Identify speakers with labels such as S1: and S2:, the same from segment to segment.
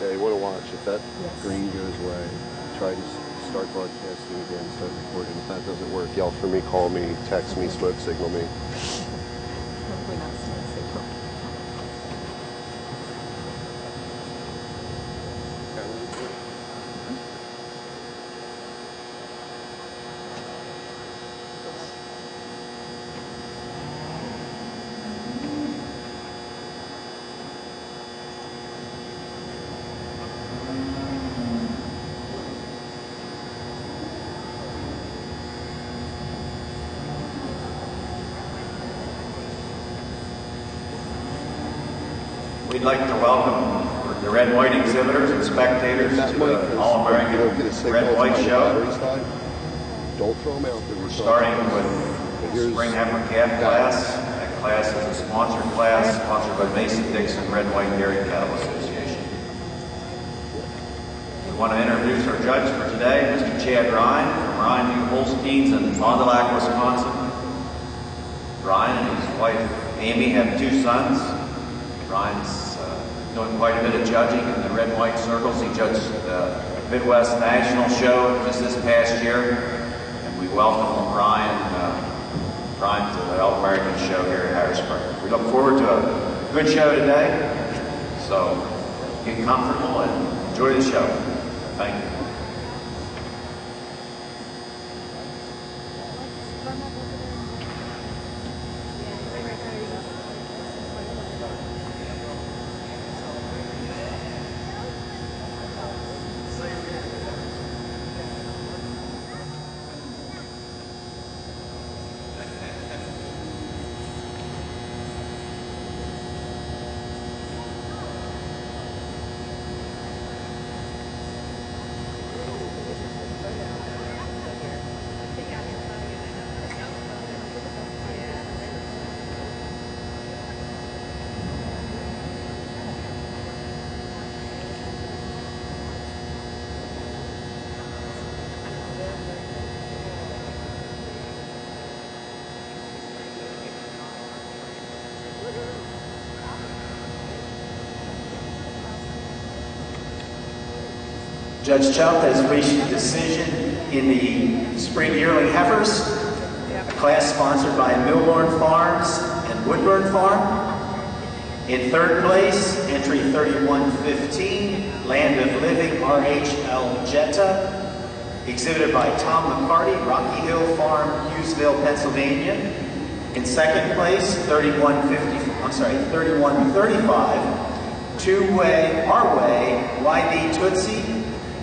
S1: Okay, what to watch. If that
S2: Yes.
S1: green goes away, try to start broadcasting again, start recording. If that doesn't work, yell for me, call me, text me, smoke signal me.
S2: Hopefully not smoke signal.
S3: We'd like to welcome the Red White exhibitors and spectators to the All-American Red White Show.
S1: Don't throw them out there.
S3: We're starting with the Spring Heifer Calf class. That class is a sponsored class, sponsored by Mason-Dixon Red White Dairy Cattle Association. We want to introduce our judge for today, Mr. Chad Ryan from Ryan v. Holsteins in Fond du Lac, Wisconsin. Ryan and his wife Amy have 2 sons. Ryan's doing quite a bit of judging in the red and white circles. He judged the Midwest National Show just this past year, and we welcome Ryan to the All-American Show here at Harrisburg. We look forward to a good show today, so get comfortable and enjoy the show. Thank you. Judge Chuck has reached a decision in the Spring Yearling Heifers, a class sponsored by Milborn Farms and Woodburn Farm. In 3rd place, entry 3115, Land of Living RHL Jetta, exhibited by Tom McCarty, Rocky Hill Farm, Hughesville, Pennsylvania. In 2nd place, 3135, Two-Way, Our Way, YB Tootsie.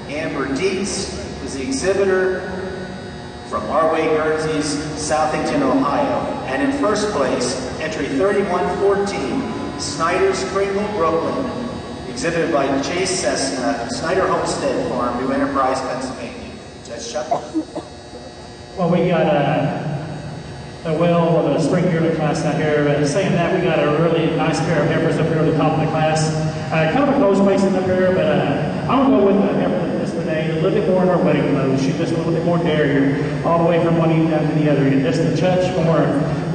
S3: Amber Dietz is the exhibitor from Our Way Guernsey's, Southington, Ohio. And in 1st place, entry 3114, Snyder's Kringle, Brooklyn, exhibited by Chase Cessna, Snyder Homestead Farm, New Enterprise, Pennsylvania. Judge Chuck?
S4: Well, we got the Spring Yearling class out here. Saying that, we got a really nice pair of heifers up here at the top of the class. Kind of a close placing up here, but I'm going to go with the heifer this today, a little bit more in her wedding clothes. She's just a little bit more dairy, all the way from one end down to the other. And just a touch more,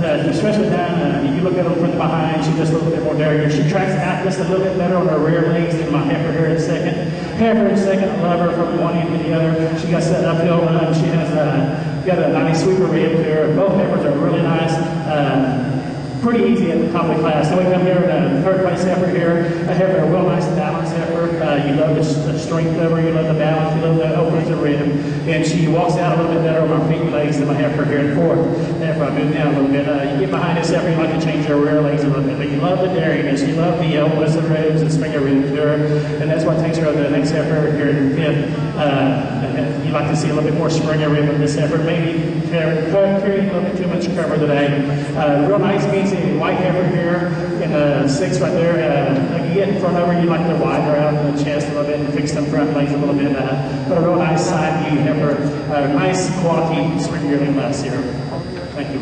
S4: especially down, you look at her from the behind, she's just a little bit more dairy. She tracks out just a little bit better on her rear legs than my heifer here in 2nd. Heifer in 2nd, I love her from one end to the other. She got set uphill run. She has got a nice sweeper rib there. Both heifers are really nice. Pretty easy at the top of the class. So we come here in 3rd place heifer here. A heifer, a real nice balanced heifer. You love the strength of her, you love the balance, you love the openness of rhythm. And she walks out a little bit better on her feet and legs than my heifer here in 4th. Heifer, I move down a little bit. You get behind this heifer, you like to change her rear legs a little bit. But you love the dairiness, you love the openness of ribs and springer ribs to her. And that's what takes her to the next heifer here in 5th. You like to see a little bit more springer rib in this heifer. Maybe carrying a little bit too much cover today. Real nice means white heifer here in 6th right there. Like you get in front of her, you like to widen her out in the chest a little bit and fix them front legs a little bit. But a real nice side view heifer. Nice quality Spring Yearling class here. Thank you.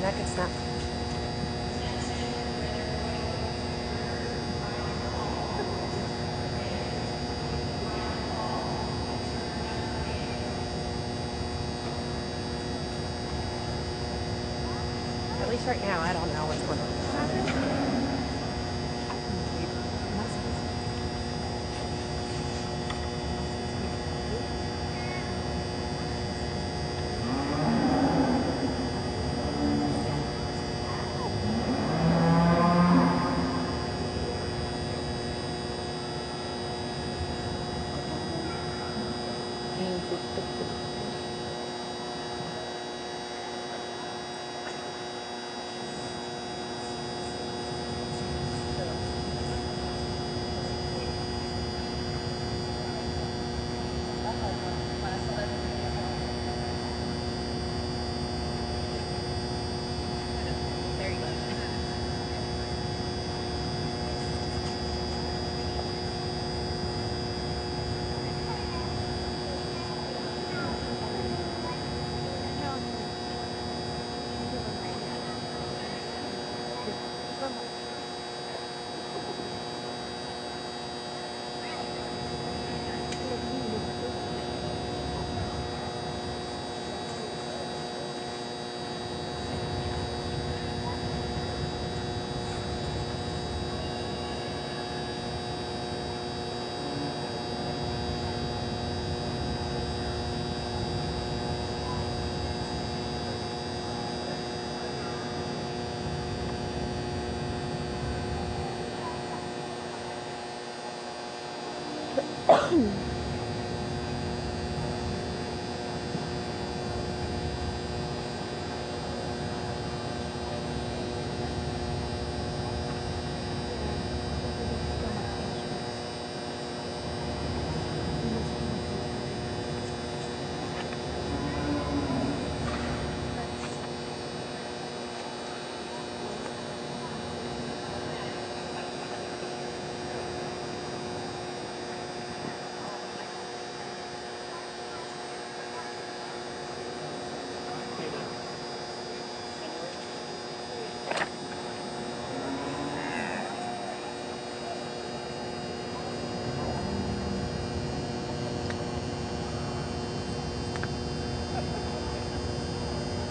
S2: That could snap. At least right now, I don't know what's going on.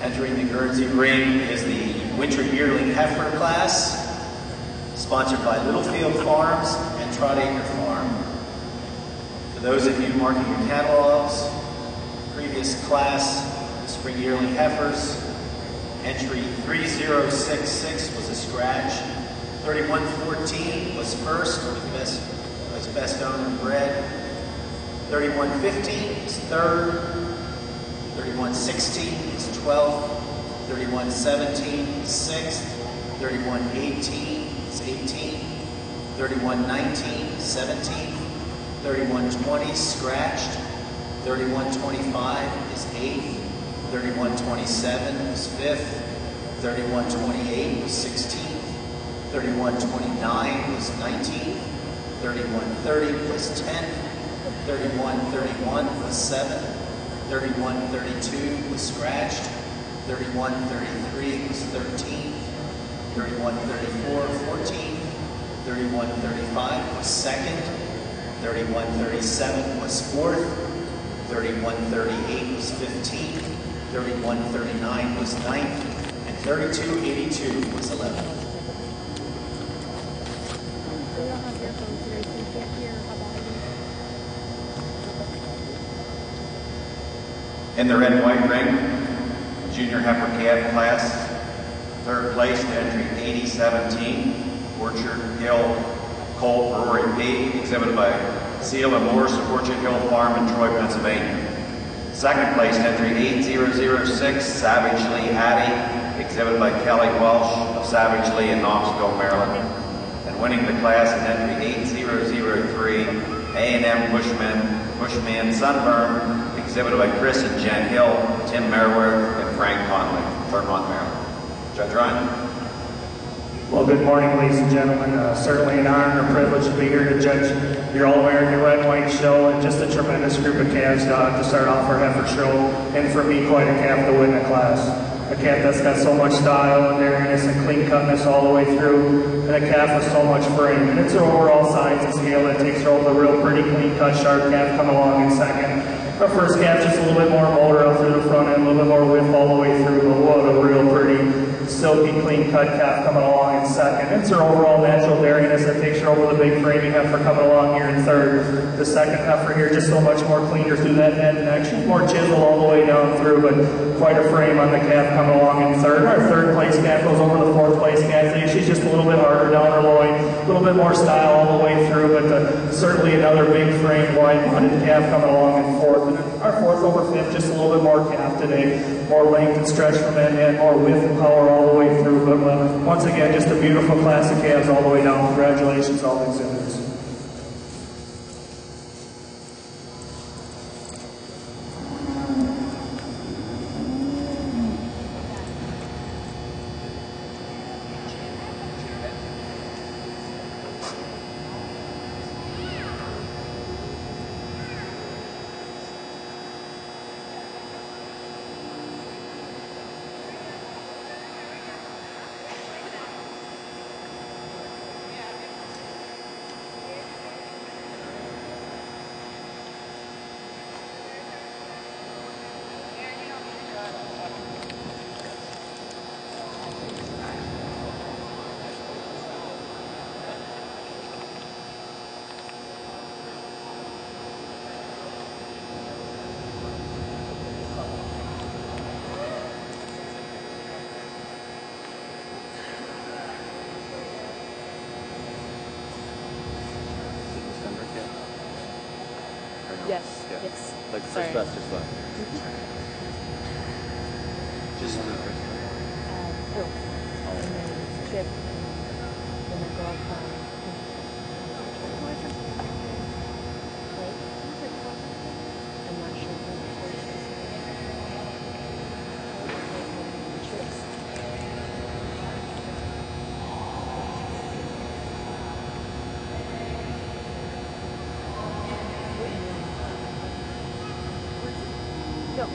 S3: Entering the Guernsey ring is the Winter Yearling Heifer class, sponsored by Littlefield Farms and Trot Acre Farm. For those of you marking your catalogs, previous class, the Spring Yearling Heifers, entry 3066 was a scratch, 3114 was first, was best owner bred, 3115 is third, 3116 is 12th, 3117 is 6th, 3118 is 18th, 3119 is 17th, 3120 scratched, 3125 is 8th, 3127 is 5th, 3128 was 16th, 3129 was 19th, 3130 was 10th, 3131 was 7th, 3132 was scratched, 3133 was 13th, 3134 14th, 3135 was 2nd, 3137 was 4th, 3138 was 15th, 3139 was 9th, and 3282 was 11th. In the red and white ring, Junior Heifer Calf class, third place to entry 8017, Orchard Hill Colt Rory B, exhibited by Seal and Morse of Orchard Hill Farm in Troy, Pennsylvania. Second place to entry 8006, Savage Lee Hattie, exhibited by Kelly Welsh of Savage Lee in Knoxville, Maryland. And winning the class is entry 8003, A&M Bushman Sunburn, exhibited by Chris and Jen Hill, Tim Merworth, and Frank Conley from Claremont, Maryland. Judge Ryan.
S4: Well, good morning, ladies and gentlemen. Certainly an honor and a privilege to be here to judge your All-American Red and White show, and just a tremendous group of calves to start off our heifer show, and for me, quite a calf to win the class. A calf that's got so much style and dariness and clean cutness all the way through, and a calf with so much frame. And it's her overall size and scale that takes her over the real pretty, clean cut, sharp calf coming along in second. Our first calf just a little bit more motor out through the front end, a little bit more width all the way through, but what a real pretty, silky, clean cut calf coming along in second. It's her overall natural dariness that takes her over the big framing heifer coming along here in third. The second heifer here just so much more cleaner through that head and neck. She's more chiseled all the way down through, but quite a frame on the calf coming along in third. Our third place calf goes over the fourth place calf. She's just a little bit harder down her loin, a little bit more style all the way through, but certainly another big frame, wide-bodied calf coming along in fourth. And our fourth over fifth, just a little bit more calf today, more length and stretch from end to end, more width and power all the way through. But once again, just a beautiful class of calves all the way down. Congratulations, all exhibitors.
S2: Yes.
S5: Yeah.
S2: Yes.
S5: Like the
S2: Sorry.
S5: first bestest one. Just on the first one.
S2: Bill. And then Chip. And then girl from. Wait. I'm not sure who the voice is. Chips. No.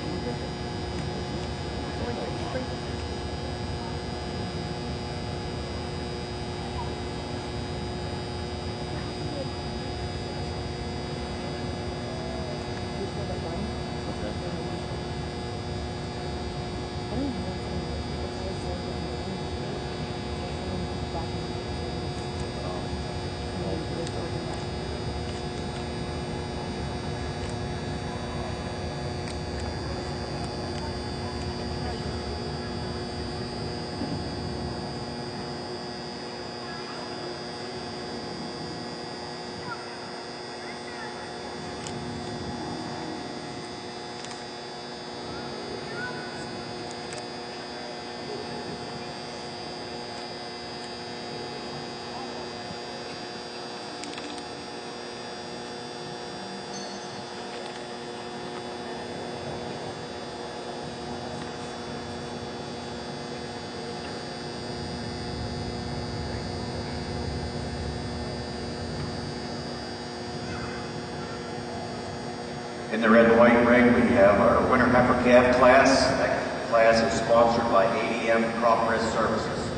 S3: In the red and white ring, we have our winter heifer calf class. That class is sponsored by ADM Crop Risk Services.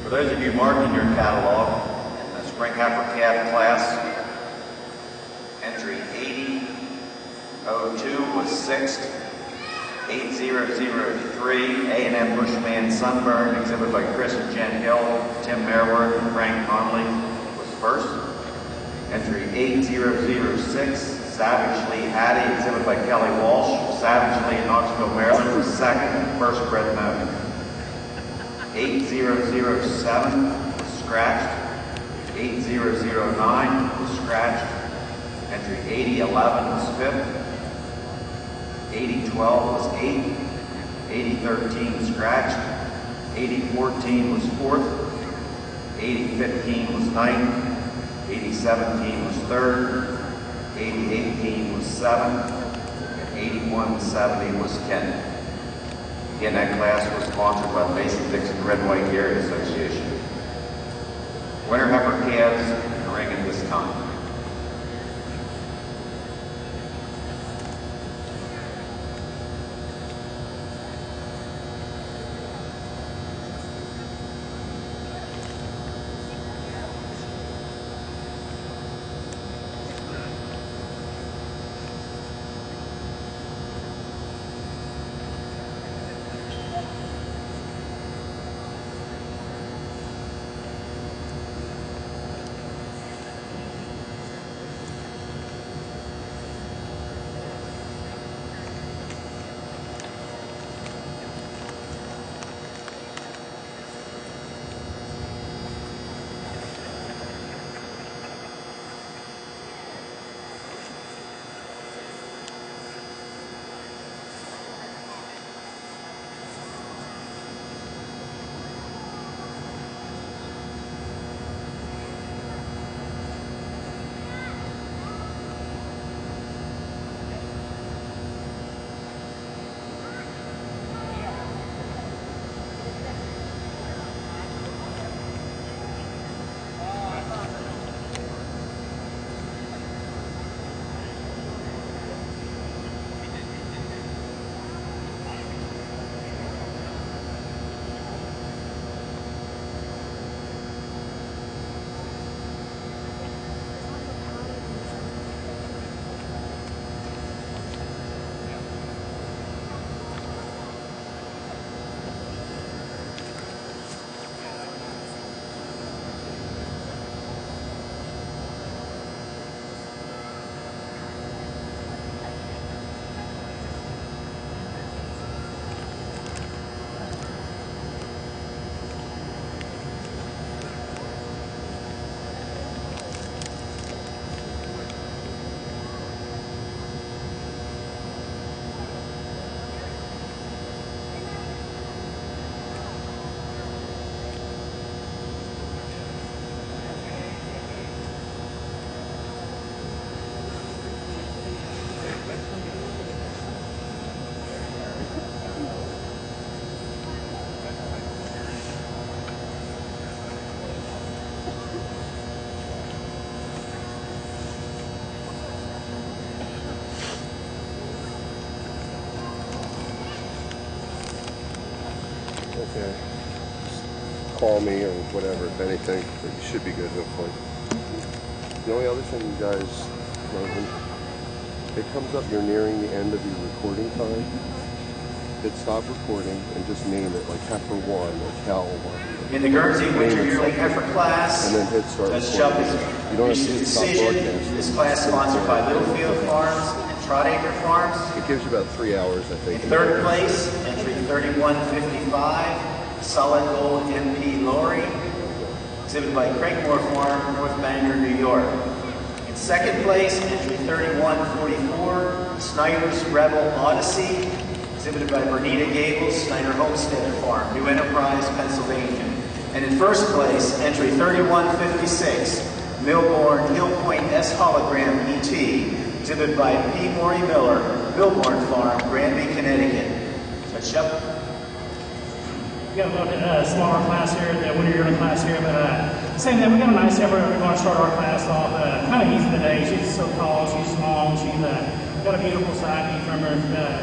S3: For those of you marking your catalog, in the spring heifer calf class, entry 8002 was 6th. 8003, A&M Bushman Sunburn, exhibited by Chris and Jen Hill, Tim Merworth, and Frank Conley, was 1st. Entry 8006, Savage Lee Hattie, exhibited by Kelly Walsh, Savage Lee in Knoxville, Maryland, was 2nd, first bred note. 8007 was scratched. 8009 was scratched. Entry 8011 was 5th. 8012 was 8th. 8013 scratched. 8014 was 4th. 8015 was 9th. 8017 was 3rd. 8018 was 7th. And 8170 was 10th. Again, that class was sponsored by the Mason-Dixon Red and White Dairy Association. Winter heifer calves in the ring at this time.
S1: Okay. Just call me or whatever, if anything. But you should be good, hopefully. The only other thing, you guys, when it comes up you're nearing the end of your recording time, hit stop recording and just name it, like heifer 1 or cow 1.
S3: In the Guernsey Winter Yearling Heifer class,
S1: And then hit start
S3: Judge
S1: recording.
S3: Chuck
S1: You don't have
S3: reached
S1: to
S3: a
S1: hit stop
S3: decision.
S1: broadcasting.
S3: This class sponsored by Littlefield Farms and Trotacre Farms.
S1: It gives you about 3 hours, I think.
S3: In third place, entry 3155, Solid Gold MP Lorry, exhibited by Craigmore Farm, North Bangor, New York. In second place, entry 3144, Snyder's Rebel Odyssey, exhibited by Bernita Gables, Snyder Homestead Farm, New Enterprise, Pennsylvania. And in first place, entry 3156, Milborn Hill Point S Hologram ET, exhibited by P. Maury Miller, Milborn Farm, Granby, Connecticut. Judge Shep.
S4: We got a little bit smaller class here, the winter yearling class here, but same thing. We got a nice heifer. We're going to start our class off kind of easy today. She's so tall, she's long, she's got a beautiful side view from her.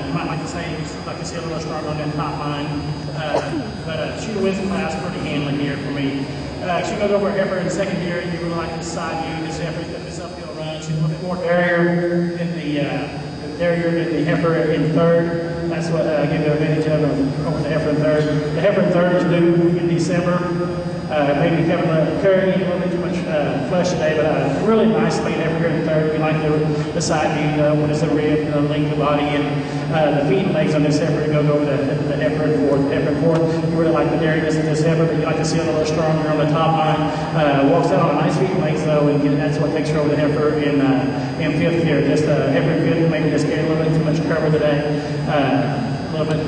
S4: You might like to say, like to see a little stronger on that top line, but she wins the class pretty handily here for me. She goes over a heifer in second gear. You really like this side view. This heifer, this uphill run. She's a little bit more derrier than the heifer in third. That's what gives her advantage over the heifer in third. The heifer in third is due in December. Maybe carrying a little bit too much flesh today, but really nice lead heifer here in third. We like the side view, what is the rib, the length of the body, and the feet and legs on this heifer. It goes over the heifer in fourth. The heifer in fourth, you really like the dairiness of this heifer, but you like to see it a little stronger on the top line. Walks out on a nice feet and legs though, and that's what takes her over the heifer in fifth gear. Just heifer in fifth, maybe just carry a little bit too much cover today. A little bit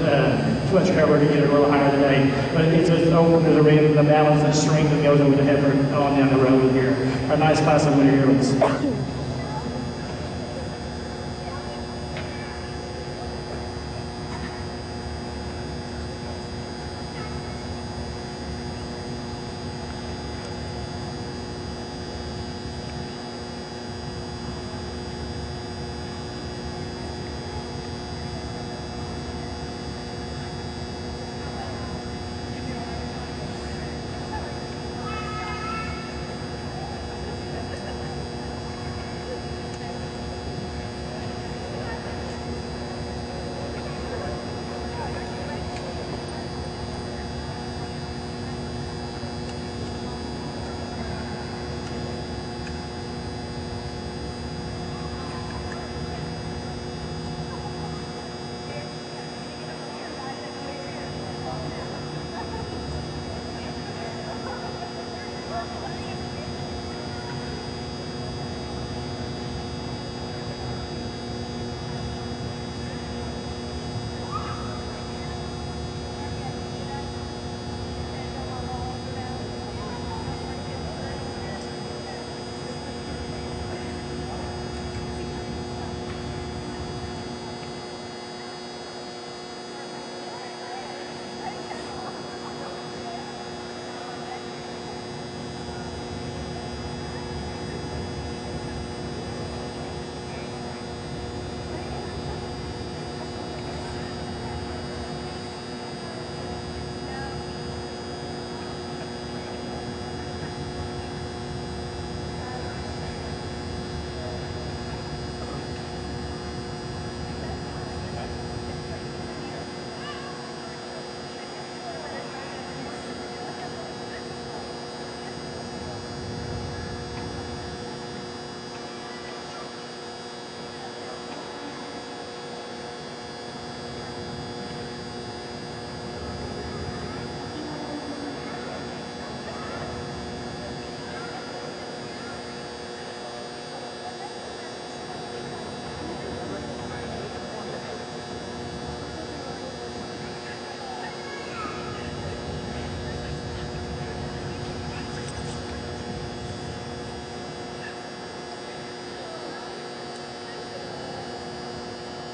S4: too much cover to get it a little higher today. But it's just open to the rib, the balance, the strength that goes over the heifer on down the road here. A nice class of winter yearlings.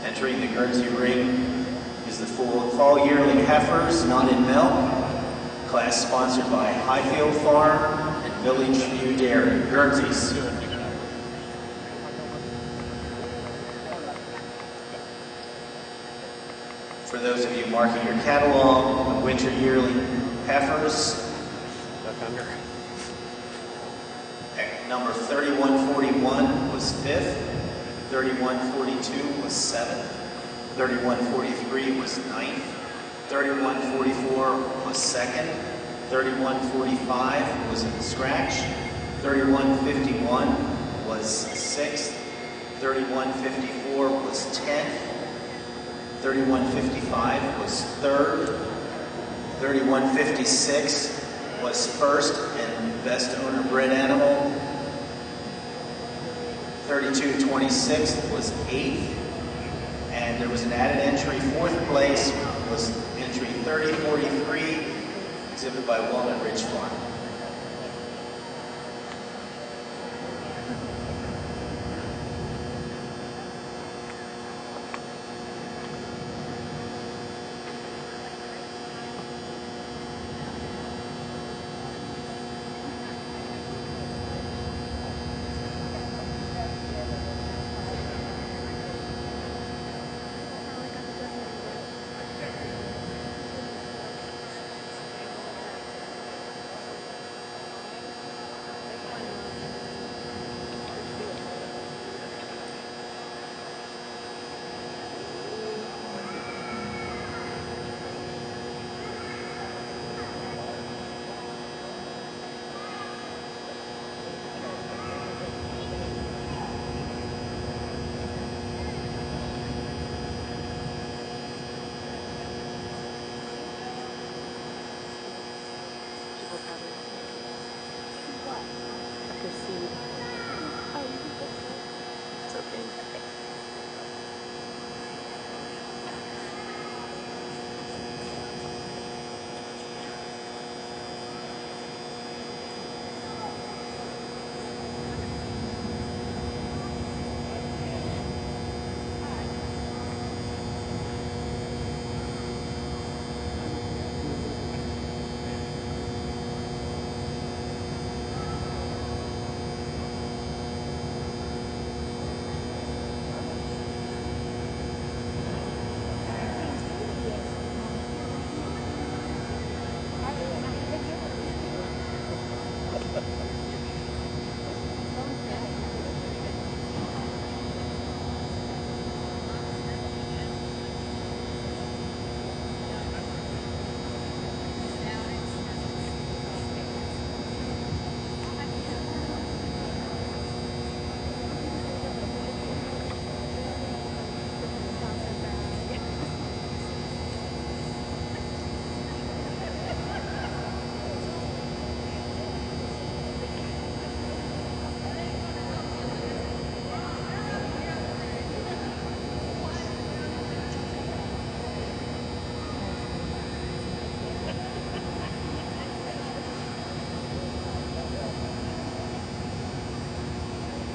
S3: Entering the Guernsey ring is the fall yearling heifers, not in milk. Class sponsored by Highfield Farm and Village View Dairy, Guernseys.
S5: For those of you marking your catalog, the winter yearling heifers.
S6: Duck under.
S5: Number 3141 was 5th, 3142 was 7th, 3143 was 9th, 3144 was 2nd, 3145 was in the scratch, 3151 was 6th, 3154 was 10th, 3155 was 3rd, 3156 was 1st and best owner bred animal. 3226 was 8th, and there was an added entry. 4th place was entry 3043, exhibited by Walnut Ridge Farm.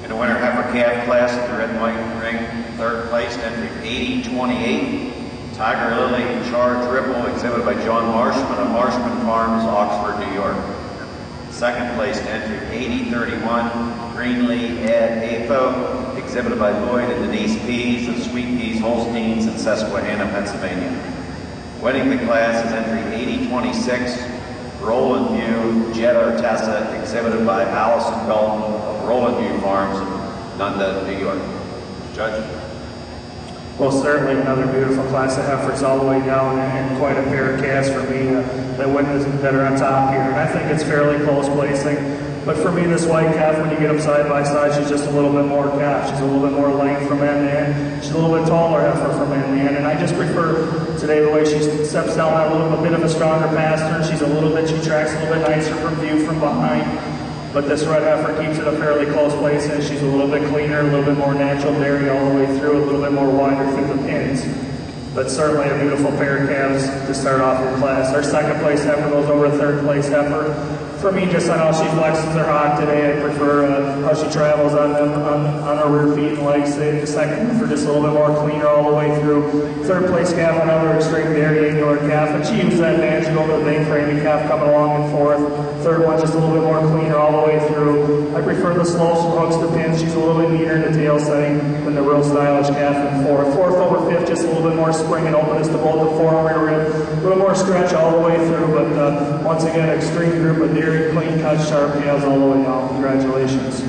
S5: In the winter heifer calf class at the red and white ring, 3rd place, entry 8028, Tiger Lily Charge Ripple, exhibited by John Marshman of Marshman Farms, Oxford, New York. 2nd place, entry 8031, Greenlee Ed Apho, exhibited by Lloyd and Denise Pease of Sweet Peas Holsteins in Susquehanna, Pennsylvania. Winning the class is entry 8026, Roland View Jet Artessa, exhibited by Allison Belton of Roland View Farms in Nunda, New York. Judge?
S4: Well, certainly another beautiful class of heifers all the way down, and quite a pair of calves for me that are on top here. And I think it's fairly close placing. But for me, this white calf, when you get them side by side, she's just a little bit more calf. She's a little bit more length from end to end. She's a little bit taller heifer from end to end. And I just prefer today the way she steps down that little bit of a stronger pasture. She tracks a little bit nicer from view from behind. But this red heifer keeps it a fairly close place, and she's a little bit cleaner, a little bit more natural dairy all the way through, a little bit more wider through the pins. But certainly a beautiful pair of calves to start off in class. Our 2nd place heifer goes over a 3rd place heifer. for me, just on how she flexes her hog today, I prefer how she travels on her rear feet and legs. The second for just a little bit more cleaner all the way through. Third place calf, another extreme dairy angular calf, and she used that advantage to go over the big framing calf coming along in fourth. Third one just a little bit more cleaner all the way through. I prefer the slopes from hooks to pins. She's a little bit neater in the tail setting than the real stylish calf in fourth. Fourth over fifth, just a little bit more spring and openness to both the fore and rear rib. A little more stretch all the way through, but once again, extreme group of dairy, clean cut, sharp calves all the way down. Congratulations.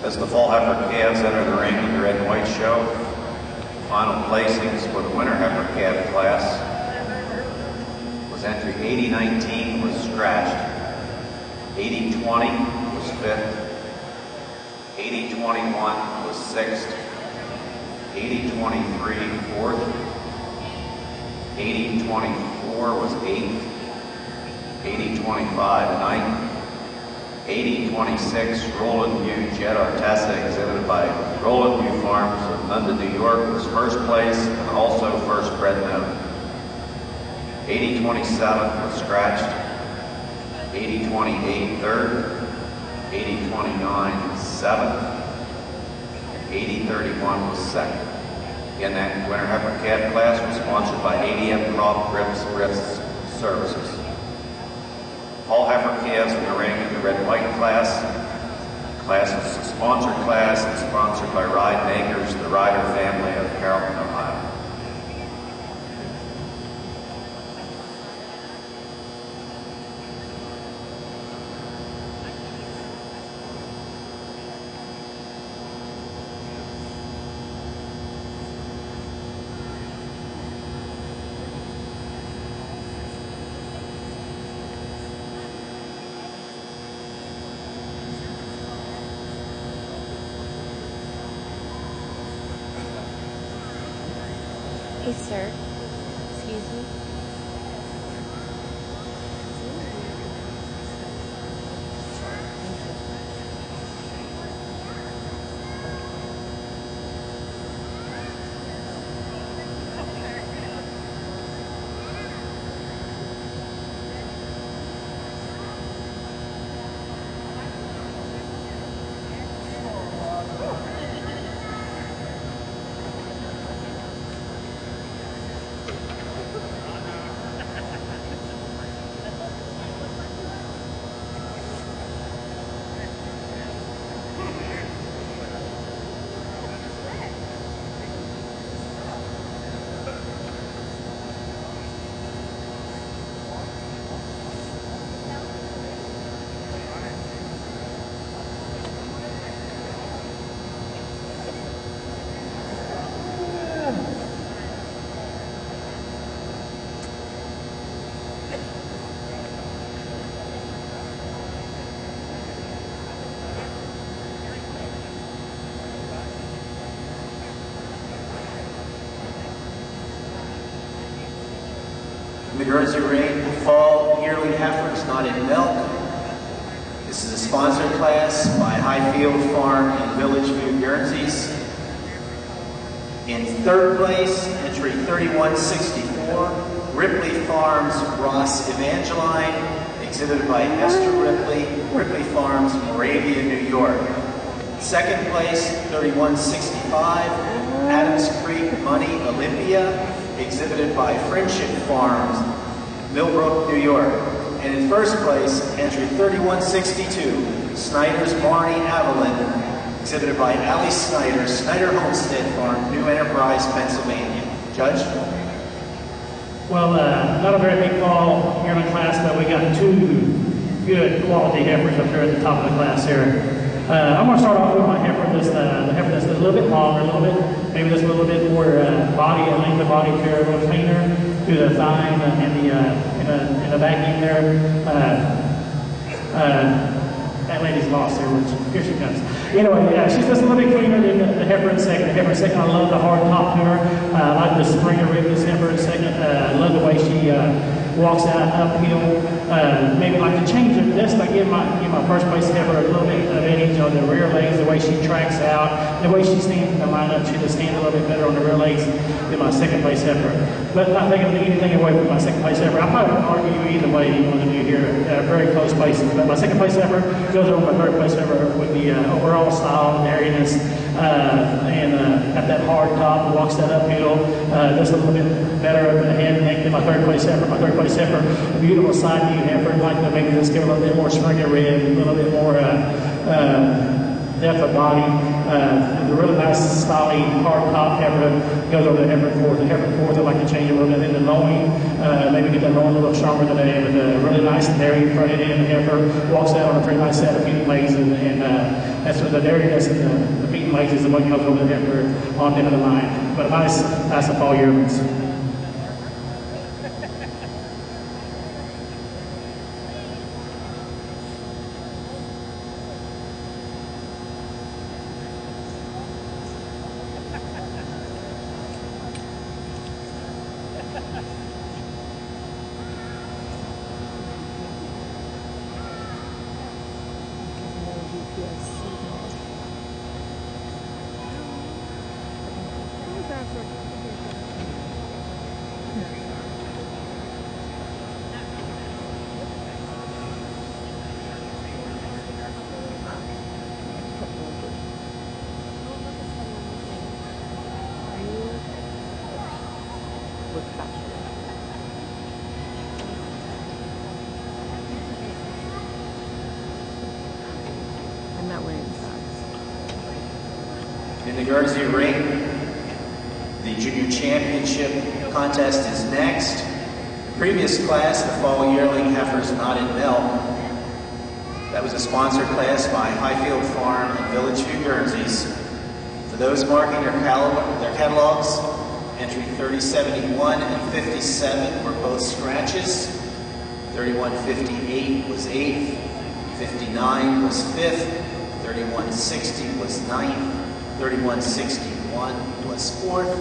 S5: As the fall heifer calves enter the ring of the red and white show, final placings for the winter heifer calf class was entry 80-19 was scratched, 80-20 was fifth, 80-21 was sixth, 80-23 fourth, 80-24 was eighth, 80-25 ninth, 80-26 Roland View Jet Artesa, exhibited by Roland View Farms of London, New York, was first place and also first bred note. 80-27 was scratched, 80-28 third, 80-29 seventh, 80-31 was second. Again, that winter heifer calf class was sponsored by ADM Crop Grips Services. All heifer calves in the ring in the red and white class. The class is a sponsored class and sponsored by Ride Makers, the Rider family of Carrollton, Ohio.
S2: Hey, sir. Excuse me.
S5: In the Guernsey ring, fall
S3: Knotted Milk. This is a sponsored class by Highfield Farm and Village View Guernseys. In third place, entry 3164, Ripley Farms Ross Evangeline, exhibited by Esther Ripley, Ripley Farms, Moravia, New York. Second place, 3165, Adams Creek Money Olympia, exhibited by Friendship Farms, Millbrook, New York. And in first place, entry 3162, Snyder's Barney Avalon, exhibited by Allie Snyder, Snyder Homestead Farm, New Enterprise, Pennsylvania. Judge?
S4: Well, not a very big fall here in the class, but we got two good quality heifers up here at the top of the class here. I'm going to start off with my heifer, the heifer that's a little bit longer, maybe just a little bit more body, length of body here, a little cleaner to the thigh and in the back end there. That lady's lost here, here she comes. Anyway, she's just a little bit cleaner than the heifer in second. The heifer in second, I love the hard top to her. I like the Springer rib this heifer in second. I love the way she walks out uphill. Maybe like to change it just by give my first place heifer a little bit of edge on the rear legs, the way she tracks out, the way she stands in the lineup. She just stands a little bit better on the rear legs than my second place heifer. But not taking anything away from my second place heifer. I probably would argue either way you want to do here, very close places. But my second place heifer goes over my third place heifer with the overall style and airiness, and got that hard top, walks that uphill, just a little bit better of a head and neck than my third place heifer. My third place heifer, a beautiful side view heifer, like to maybe just give a little bit more Springer rib, a little bit more depth of body. The really nice, stylish, hard top heifer goes over the heifer fourth. The heifer fourth, I'd like to change a little bit in the loin, maybe get that loin a little stronger today, but a really nice dairy front end heifer, walks out on a pretty nice set of feet and legs, and that's what the dairiness and the feet and legs is what comes over the heifer on the end of the line. But a nice fall yearlings.
S2: And that way it sucks.
S3: In the Guernsey ring, the Junior Championship contest is next. Previous class, the fall yearling heifer's Knotted Milk. That was a sponsored class by Highfield Farm and Village View Guernseys. For those marking their catalogs, entry 3071 and 57 were both scratches. 3158 was 8th, 59 was 5th, 3160 was 9th, 3161 was 4th,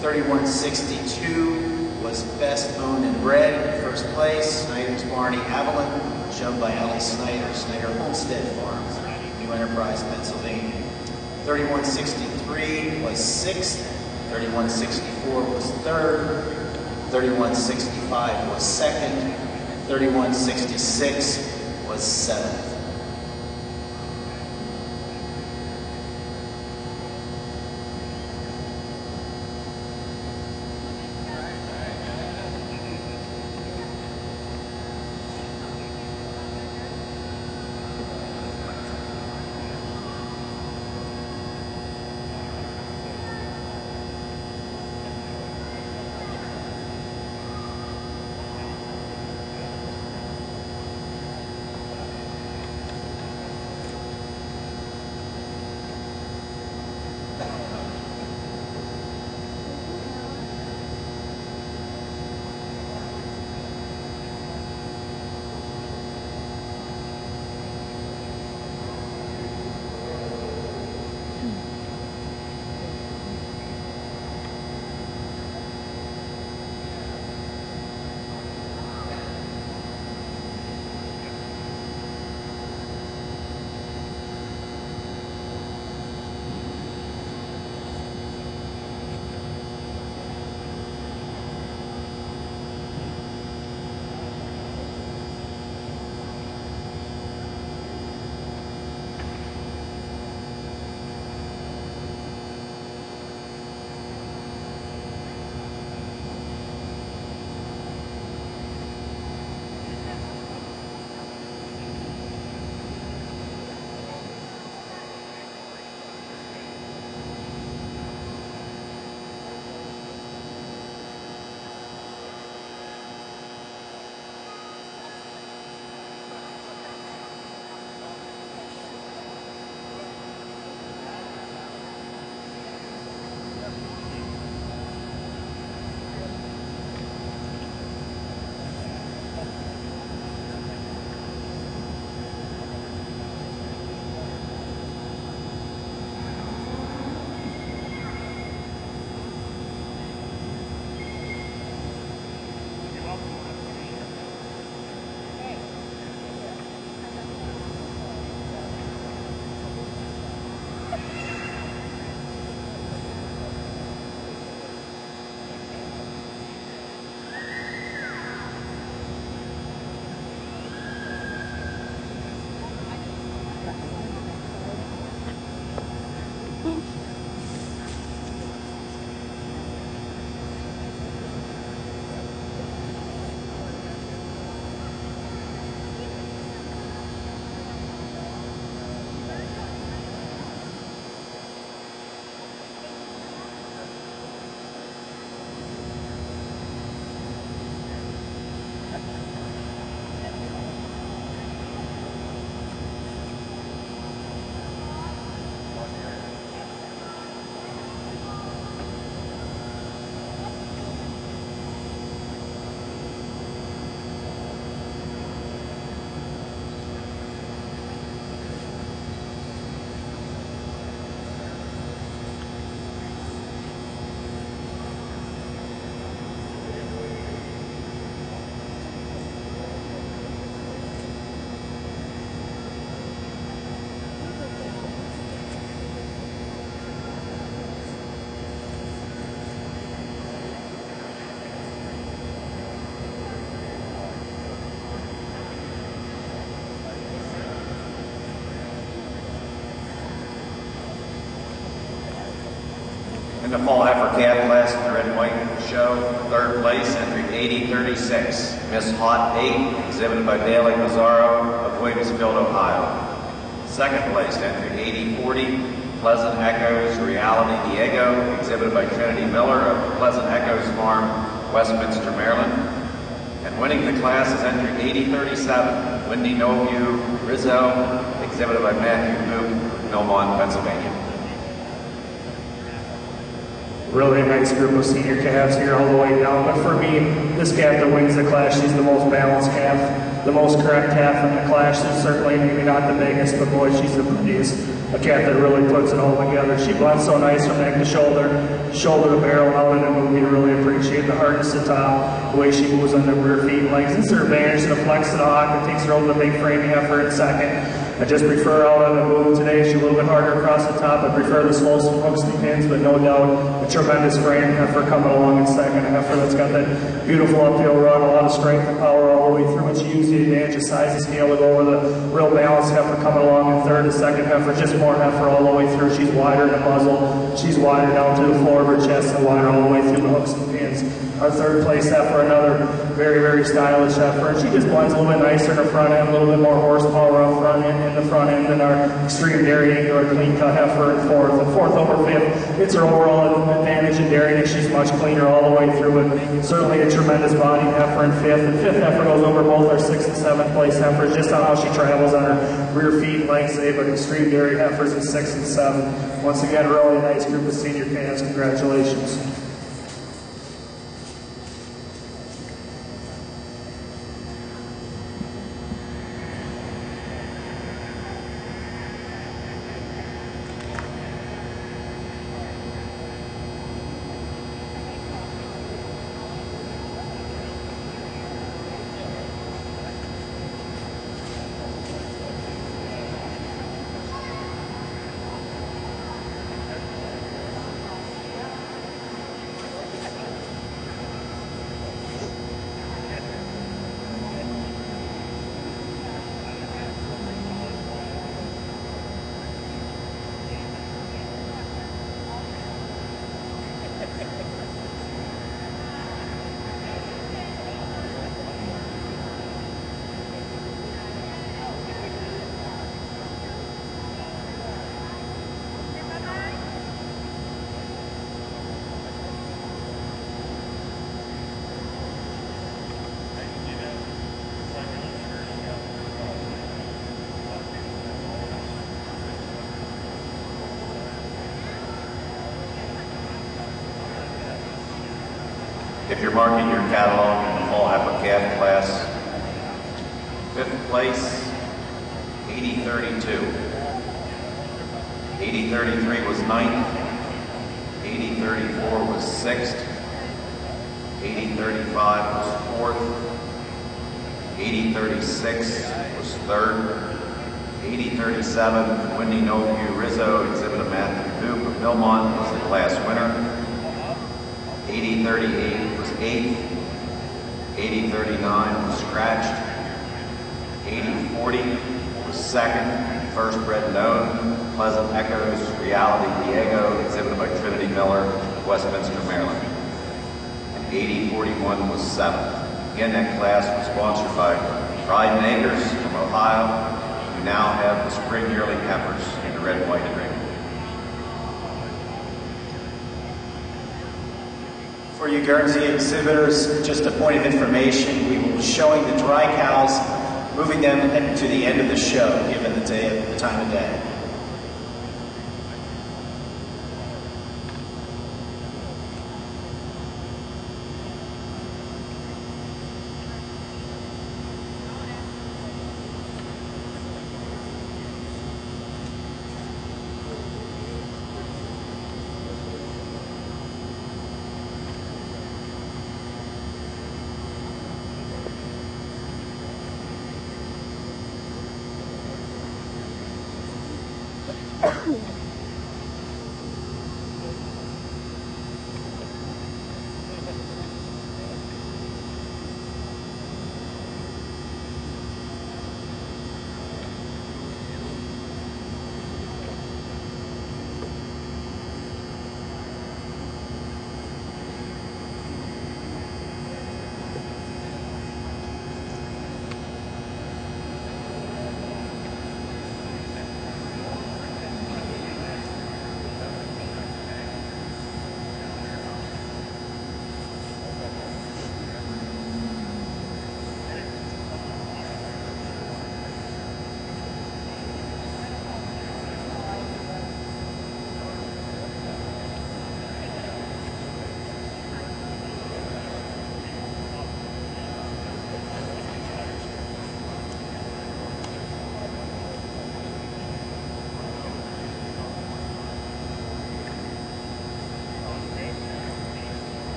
S3: 3162 was best owned and bred. First place, Snyder's Barney Avalon, shown by Allie Snyder, Snyder Homestead Farms, New Enterprise, Pennsylvania. 3163 was 6th, 3164 was 3rd, 3165 was 2nd, and 3166 was 7th.
S5: In the fall heifer calf class in the red and white show, third place, entry 8036, Miss Hot 8, exhibited by Bailey Mazzaro of Williamsfield, Ohio. Second place, entry 8040, Pleasant Echoes Reality Diego, exhibited by Trinity Miller of Pleasant Echoes Farm, Westminster, Maryland. And winning the class is entry 8037, Windy No View Rizzo, exhibited by Matthew Boop of Millmont, Pennsylvania.
S4: Really nice group of senior calves here all the way down. But for me, this calf that wins the class, she's the most balanced calf, the most correct calf in the class. She's certainly maybe not the biggest, but boy, she's the prettiest. A calf that really puts it all together. She blends so nice from neck to shoulder to barrel, out in the movie. You really appreciate the hardness at top, the way she moves on the rear feet and legs. It's her advantage to flex to the hawk that takes her over the big framing effort in second. I just prefer out on the move today. She's a little bit harder across the top. I prefer the slow hooks and pins, but no doubt a tremendous frame heifer coming along in second. A heifer that's got that beautiful uphill run, a lot of strength and power all the way through, and she used the advantage of size and scale to go over the real balanced heifer coming along in third. The second heifer, just more heifer all the way through. She's wider in the muzzle. She's wider down to the floor of her chest and wider all the way through the hooks and pins. Our third place heifer, another very, very stylish heifer. And she just blends a little bit nicer in her front end, a little bit more horsepower up front end, in the front end than our extreme dairying or clean cut heifer in fourth. And fourth over fifth, it's her overall advantage in dairying that she's much cleaner all the way through. But certainly a tremendous body heifer in fifth. The fifth heifer goes over both our sixth and seventh place heifers, just on how she travels on her rear feet and legs today, but extreme dairy heifers in sixth and seventh. Once again, really nice group of senior calves. Congratulations.
S5: If you're marking your catalog in the fall heifer calf class, fifth place, 8032. 8033 was ninth. 8034 was sixth. 8035 was fourth. 8036 was third. 8037, Windy No View Rizzo, exhibit of Matthew Boop of Millmont, was the class winner. 8038 was eighth. 8039 was scratched. 8040 was second. First bred known, Pleasant Echoes Reality Diego, exhibited by Trinity Miller, Westminster, Maryland. And 8041 was seventh. Again, that class was sponsored by Pride and Acres from Ohio. We now have the spring yearling heifers in the red and white ring.
S6: For you Guernsey exhibitors, just a point of information, we will be showing the dry cows, moving them to the end of the show, given the time of day.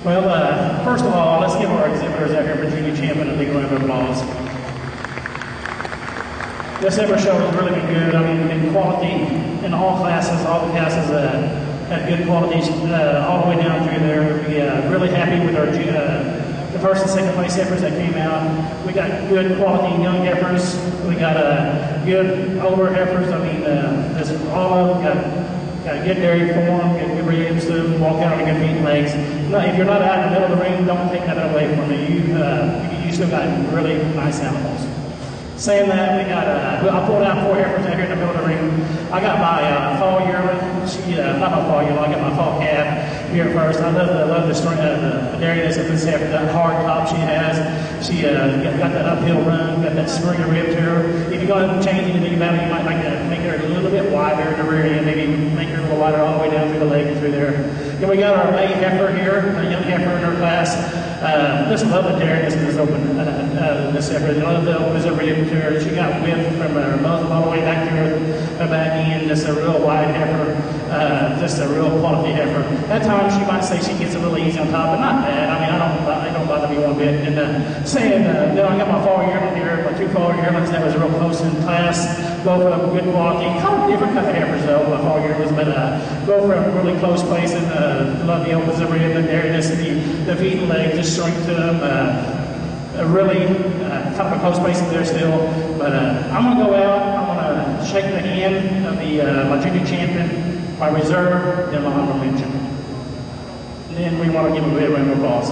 S4: Well, first of all, let's give our exhibitors out here for Junior Champion a big round of applause. This ever show has really been good. I mean, in quality in all classes, all the classes had good qualities all the way down through there. We really happy with our the first and second place heifers that came out. We got good quality young heifers. We got good older heifers. I mean, all of them got good dairy form, good ribs to walk out on good feet and legs. No, if you're not out in the middle of the ring, don't take that away from you. You still got really nice animals. Saying that, we got, I pulled out 4 heifers out here in the middle of the ring. I got my fall yearling. Not my fall yearling, I got my fall calf here first. I love the dairiness of this heifer, that hard top she has. She got that uphill run, got that spring of rib to her. If you're going to change anything about it, you might like to make her a little bit wider in the rear end, maybe make her a little wider all the way down through the leg and through there. Then we got our May heifer here, a young heifer in her class. Just love the dairiness of this open, this heifer. Love the openness of rib to her. She got width from her muzzle all the way back to her back end. Just a real wide heifer, just a real quality heifer. At times she might say she gets a little easy on top, but not bad. I mean, it don't bother me one bit. And then I got my fall yearling here, my 2 fall yearlings that was real close in class. Both of them good quality, kind of different kind of heifers though, my fall yearlings, but both from really close places. Love the opens of rib, the dairiness, the feet and legs, just strength to them. Really kind of a close place in there still. But I'm going to go out, I'm going to shake the hand of my junior champion, my reserve, then my honorable mention. Then we want to give a big round of applause.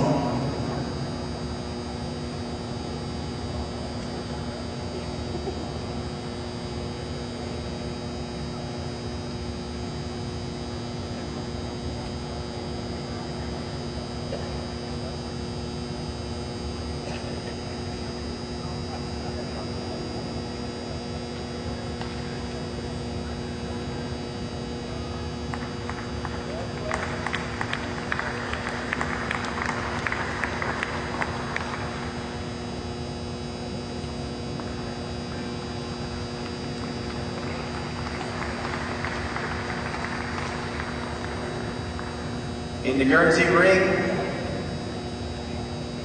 S6: In the Guernsey ring,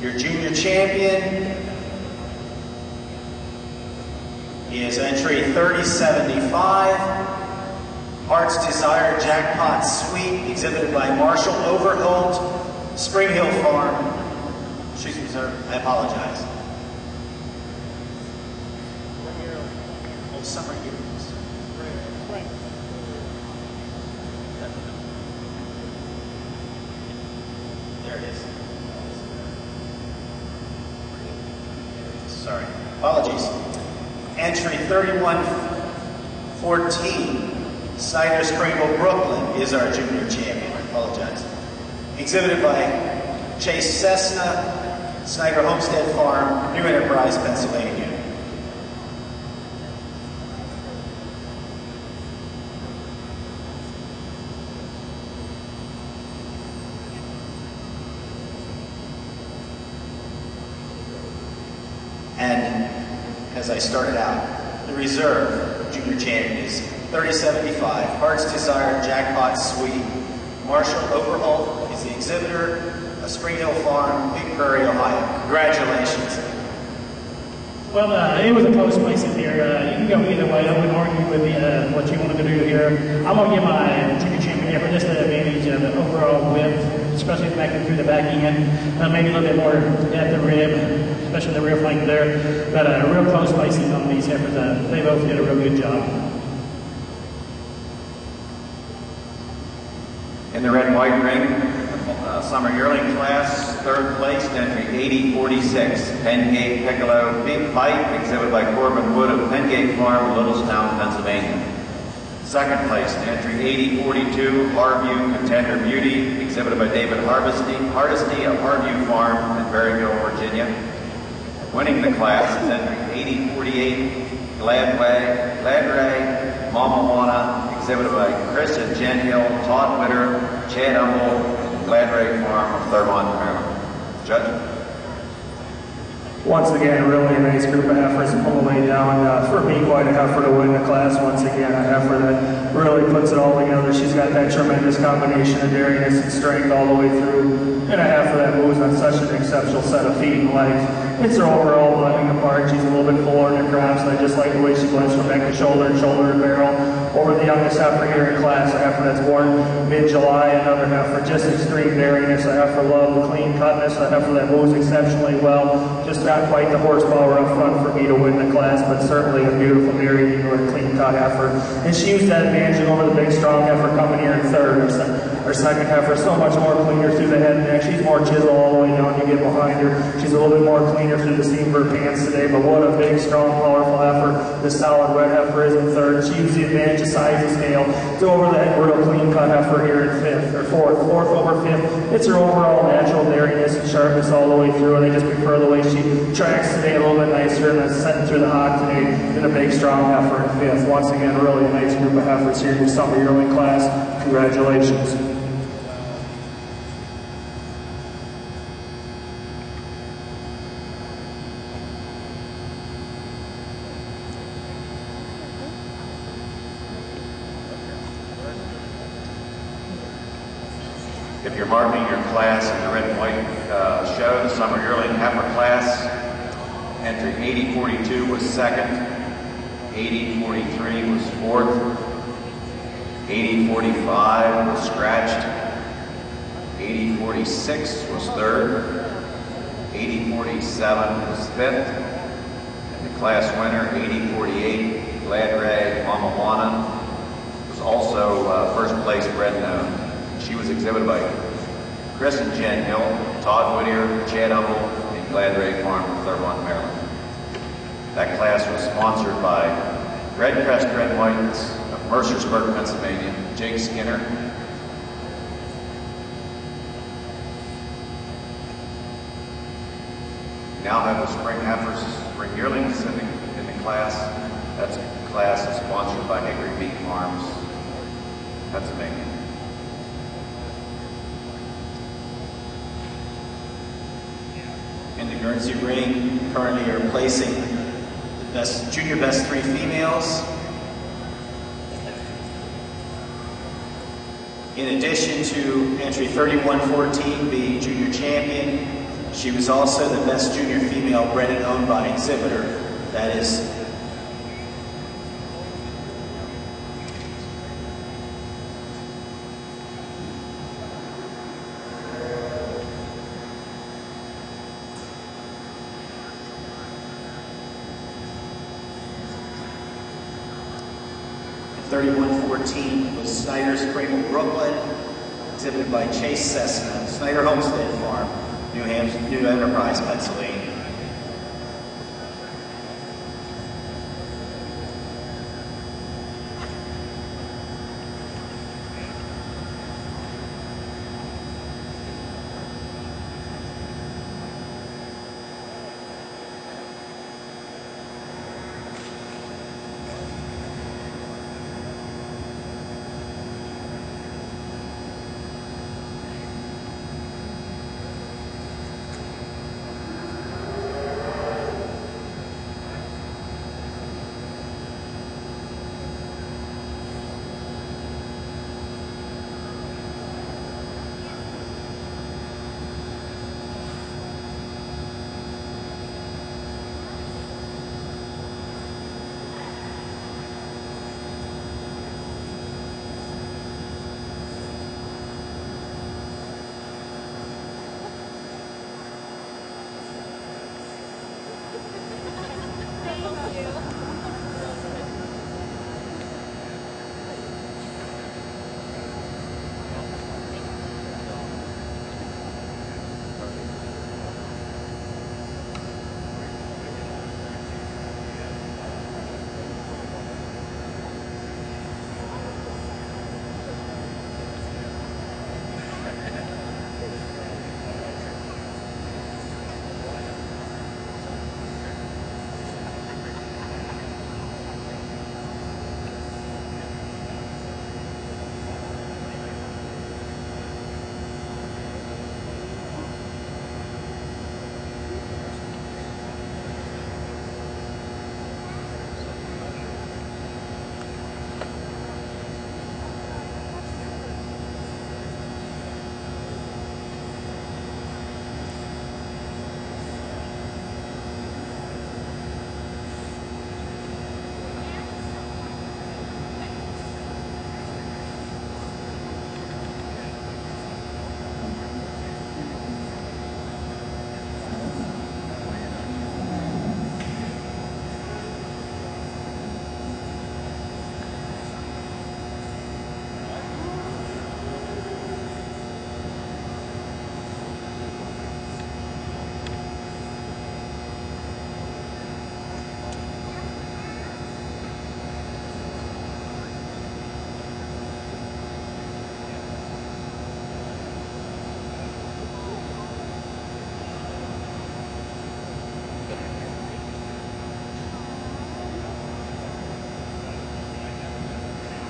S6: your junior champion is entry 3075, Heart's Desire Jackpot Suite, exhibited by Marshall Overholt, Spring Hill Farm. Excuse me, sir, I apologize. Oh, summer years. There it is. Sorry, apologies. Entry 3114, Snyder Springville, Brooklyn, is our junior champion. I apologize. Exhibited by Chase Cessna, Snyder Homestead Farm, New Enterprise, Pennsylvania. And as I started out, the reserve junior champion is 3075, Heart's Desire Jackpot Suite. Marshall Overholt is the exhibitor, Spring Hill Farm, Big Prairie, Ohio. Congratulations.
S4: Well, it was a close place in here. You can go either way. I wouldn't argue with what you wanted to do here. I'm going to give my junior champion effort just the advantage of the overall width, especially back through the back end. Maybe a little bit more depth of rib, especially the rear flank there. But real close placing on these heifers. They both did a real good job.
S5: In the red and white ring, summer yearling class, 3rd place, entry 8046, Pengate Piccolo Big Fight, exhibited by Corbin Wood of Pengate Farm, Littlestown, Pennsylvania. 2nd place, entry 8042, Harview Contender Beauty, exhibited by David Hardesty of Harview Farm in Berryville, Virginia. Winning the class is entry 8048, Gladray, Mama Juana, exhibited by Chris and Jen Hill, Todd Witter, Chad Humble, Gladray Farm of Claremont, Maryland. Judge?
S4: Once again, really a nice group of heifers all the way down. For me, quite a heifer to win the class. Once again, a heifer that really puts it all together. She's got that tremendous combination of dairiness and strength all the way through, and a heifer that moves on such an exceptional set of feet and legs. It's her overall blending apart. She's a little bit fuller in her crops, and I just like the way she blends from neck to shoulder and shoulder to barrel. Over the youngest heifer here in class, a heifer that's born mid-July, another heifer just extreme dairiness, a heifer love the clean cutness, a heifer that moves exceptionally well. Just not quite the horsepower up front for me to win the class, but certainly a beautiful dairy and clean cut heifer. And she used that advantage over the big strong heifer coming here in third. Her second heifer is so much more cleaner through the head and neck. She's more chisel all the way down. You get behind her. She's a little bit more cleaner through the seam of her pants today, but what a big, strong, powerful heifer this solid red heifer is in third. She used the advantage of size and scale to over the head real clean cut heifer here in fifth, or fourth over fifth. It's her overall natural dairiness and sharpness all the way through, and I just prefer the way she tracks today a little bit nicer and then setting through the hot today than a big, strong heifer in fifth. Once again, really a nice group of heifers here in the summer yearling class. Congratulations.
S5: If you're marking your class in the red and white show, the summer yearling heifer class, entry 8042 was second, 8043 was fourth, 8045 was scratched, 8046 was third, 8047 was fifth, and the class winner, 8048, Glad Ray Mama Juana, was also first place bred known. She was exhibited by Chris and Jen Hill, Todd Whittier, Chad Humble, and Glad Ray Farm from Claremont, Maryland. That class was sponsored by Red Crest Red Whites of Mercersburg, Pennsylvania, Jake Skinner. We now have the spring heifers, spring yearlings in the class. That class is sponsored by Hickory Beef Farms, Pennsylvania.
S6: In the Guernsey ring, currently are placing the junior best three females. In addition to entry 3114 being junior champion, she was also the best junior female bred and owned by exhibitor. That is was Snyder's Cradle, Brooklyn, exhibited by Chase Cessna, Snyder Homestead Farm, New Enterprise, Pennsylvania.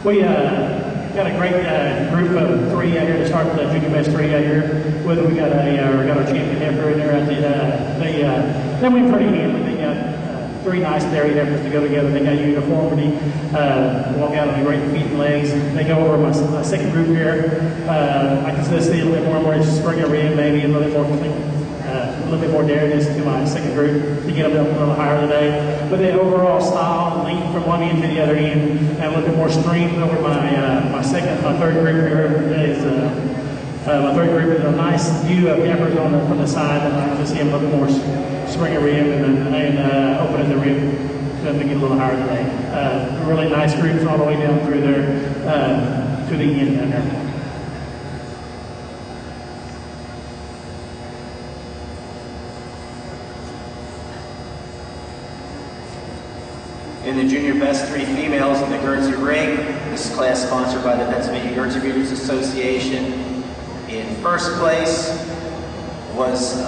S4: We got a great group of 3 out here to start the junior best 3 out here. Whether we got our champion heifer in there, they went pretty handily. They got 3 nice dairy heifers to go together. They got uniformity, walk out on great feet and legs. They go over my second group here. I can still see a little bit more it's Springer Rim, maybe a little bit more dariness to my second group to get them up a little higher today. But the overall style and length from one end to the other end, and a little bit more strength over my third group here is my third group is a nice view of heifers from the side, and I can see them a little bit more Springer Rim and opening the rim to get a little higher today. Really nice groups all the way down through there to the end down there.
S6: In the junior best 3 females in the Guernsey Ring, this is class sponsored by the Pennsylvania Guernsey Breeders Association. In first place was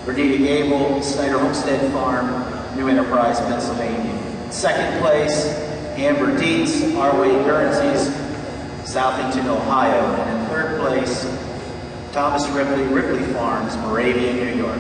S6: Bernita Gable, Snyder Homestead Farm, New Enterprise, Pennsylvania. Second place, Amber Dietz, Our Way Guernseys, Southington, Ohio. And in third place, Thomas Ripley, Ripley Farms, Moravia, New York.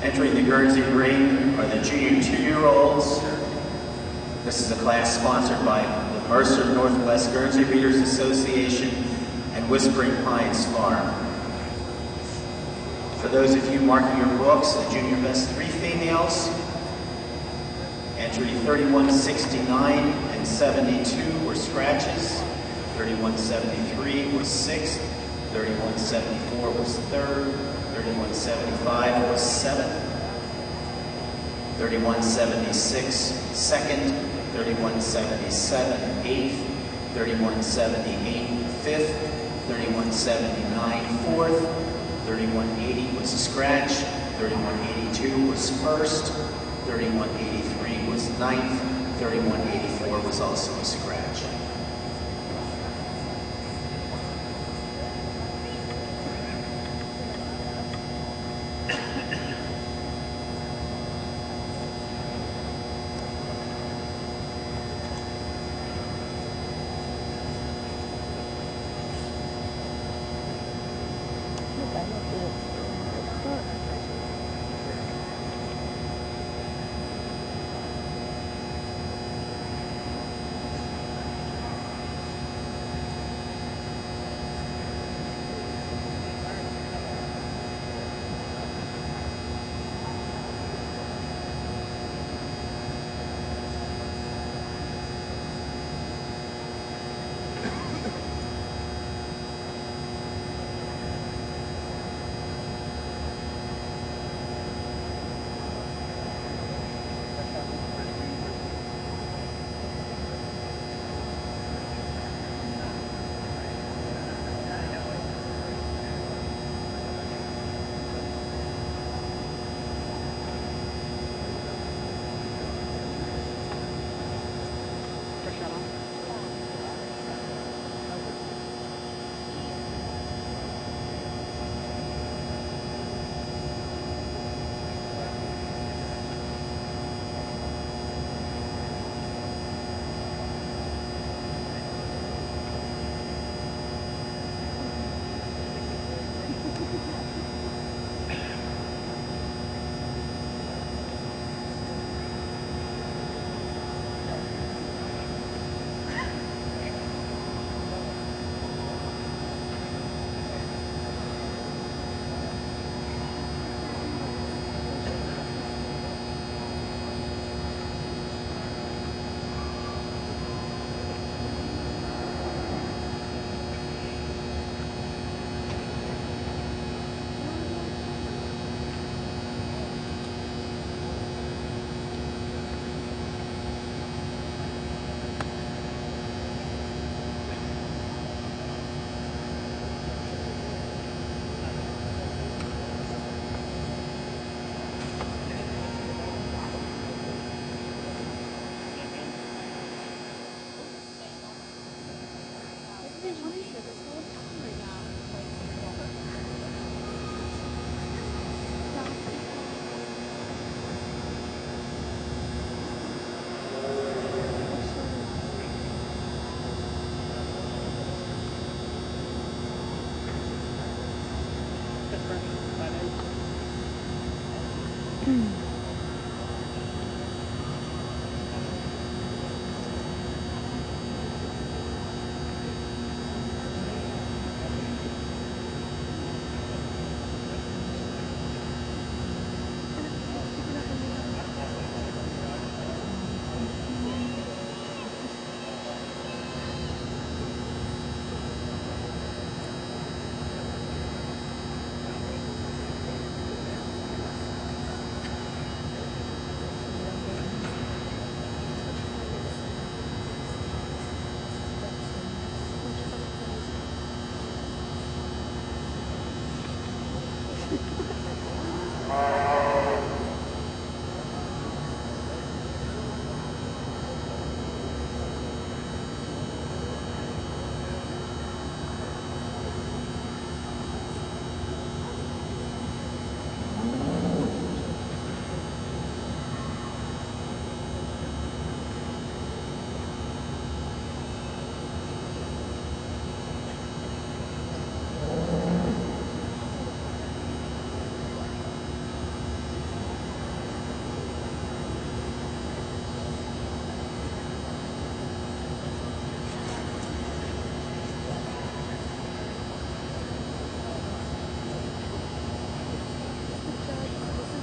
S6: Entering the Guernsey Ring are the junior 2-year-olds. This is a class sponsored by the Mercer Northwest Guernsey Breeders Association and Whispering Pines Farm. For those of you marking your books, the junior best 3 females, entry 3169 and 72 were scratches, 3173 was 6th, 3174 was 3rd, 3175 was 7th, 3176 2nd, 3177 8th, 3178 5th, 3179 4th, 3180 was a scratch, 3182 was 1st, 3183 was 9th, 3184 was also a scratch.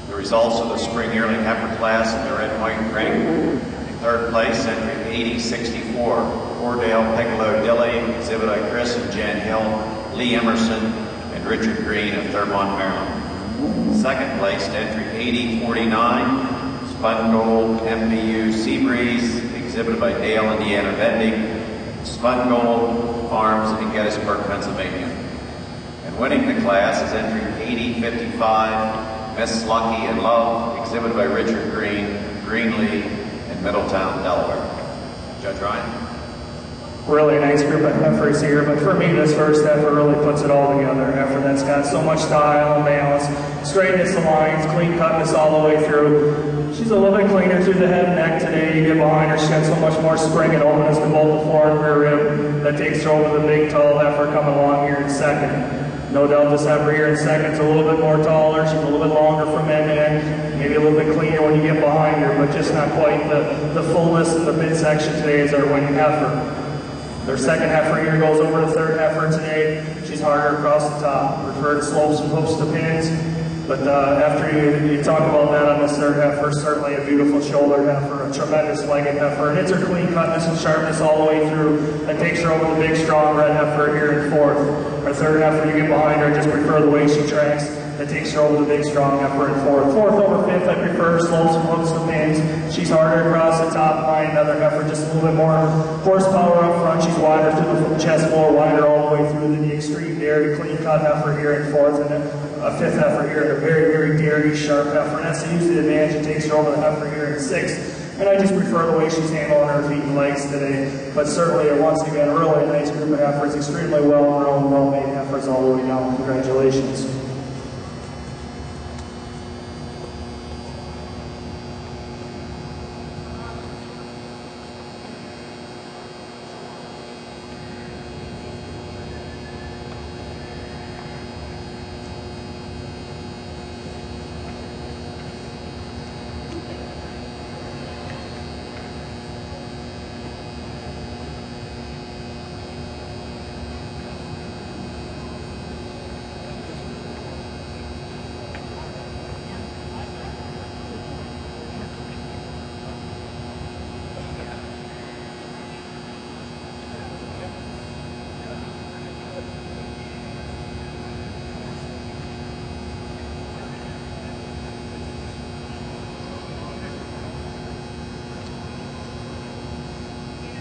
S5: The results of the spring yearling heifer class in the red and white ring. In third place, entry 8064, Cordell Piccolo Dilly, exhibit by Chris and Jan Hill, Lee Emerson, and Richard Green of Thurmont, Maryland. Second place, entry 8049, Spun Gold MBU Seabreeze, exhibited by Dale and Deanna Vendig, Spun Gold Farms in Gettysburg, Pennsylvania. And winning the class is entry 8055, Miss Lucky and Love, exhibited by Richard Green, Greenlee, in Middletown, Delaware. Judge Ryan.
S4: Really nice group of heifers here, but for me, this first heifer really puts it all together. A heifer that's got so much style and balance, straightness of lines, clean cutness all the way through. She's a little bit cleaner through the head and neck today. You get behind her, she's got so much more spring and openness to both the fore and rear rib. That takes her over the big, tall heifer coming along here in second. No doubt this heifer here in second is a little bit more taller. She's a little bit longer from end to end. Maybe a little bit cleaner when you get behind her, but just not quite the fullness of the midsection today as our winning heifer. Their second heifer here goes over to third heifer today. She's harder across the top. Refer to slopes and hoops to pins. But after you talk about that on this third heifer, certainly a beautiful shoulder heifer, a tremendous legged heifer. And it's her clean cutness and sharpness all the way through that takes her over the big, strong red heifer here in fourth. Our third heifer, you get behind her, I just prefer the way she tracks. That takes her over the big, strong heifer in fourth. Fourth over fifth, I prefer slopes and hooks to pins. She's harder across the top line. Another heifer, just a little bit more horsepower up front. She's wider through the chest floor, wider all the way through the extreme dairy, clean cut heifer here in fourth. And then a fifth heifer here, and a very, very dairy, sharp heifer. And that's usually the advantage. It takes her over the heifer here in sixth. And I just prefer the way she's handling her feet and legs today. But certainly, once again, a really nice group of heifers, extremely well-grown, well-made heifers all the way down. Congratulations.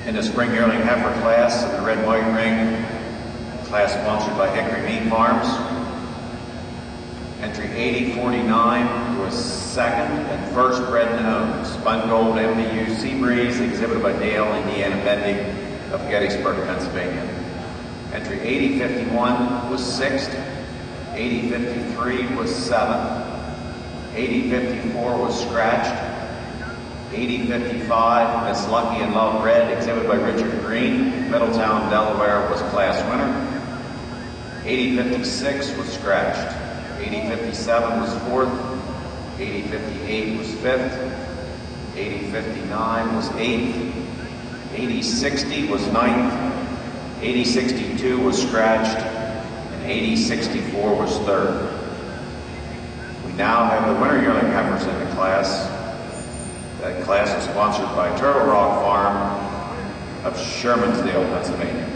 S5: In the spring yearling heifer class in the red and white ring, class sponsored by Hickory Meat Farms. Entry 8049 was second and first bred and owned. Spun Gold MBU Seabreeze, exhibited by Dale and Deanna Bendig of Gettysburg, Pennsylvania. Entry 8051 was 6th. 8053 was 7th. 8054 was scratched. 8055, Miss Lucky in Love Red, exhibited by Richard Green, Middletown, Delaware, was class winner. 8056 was scratched. 8057 was 4th. 8058 was 5th. 8059 was 8th. 8060 was 9th. 8062 was scratched. And 8064 was 3rd. We now have the winter yearling heifers in the class. That class is sponsored by Turtle Rock Farm of Shermansdale, Pennsylvania.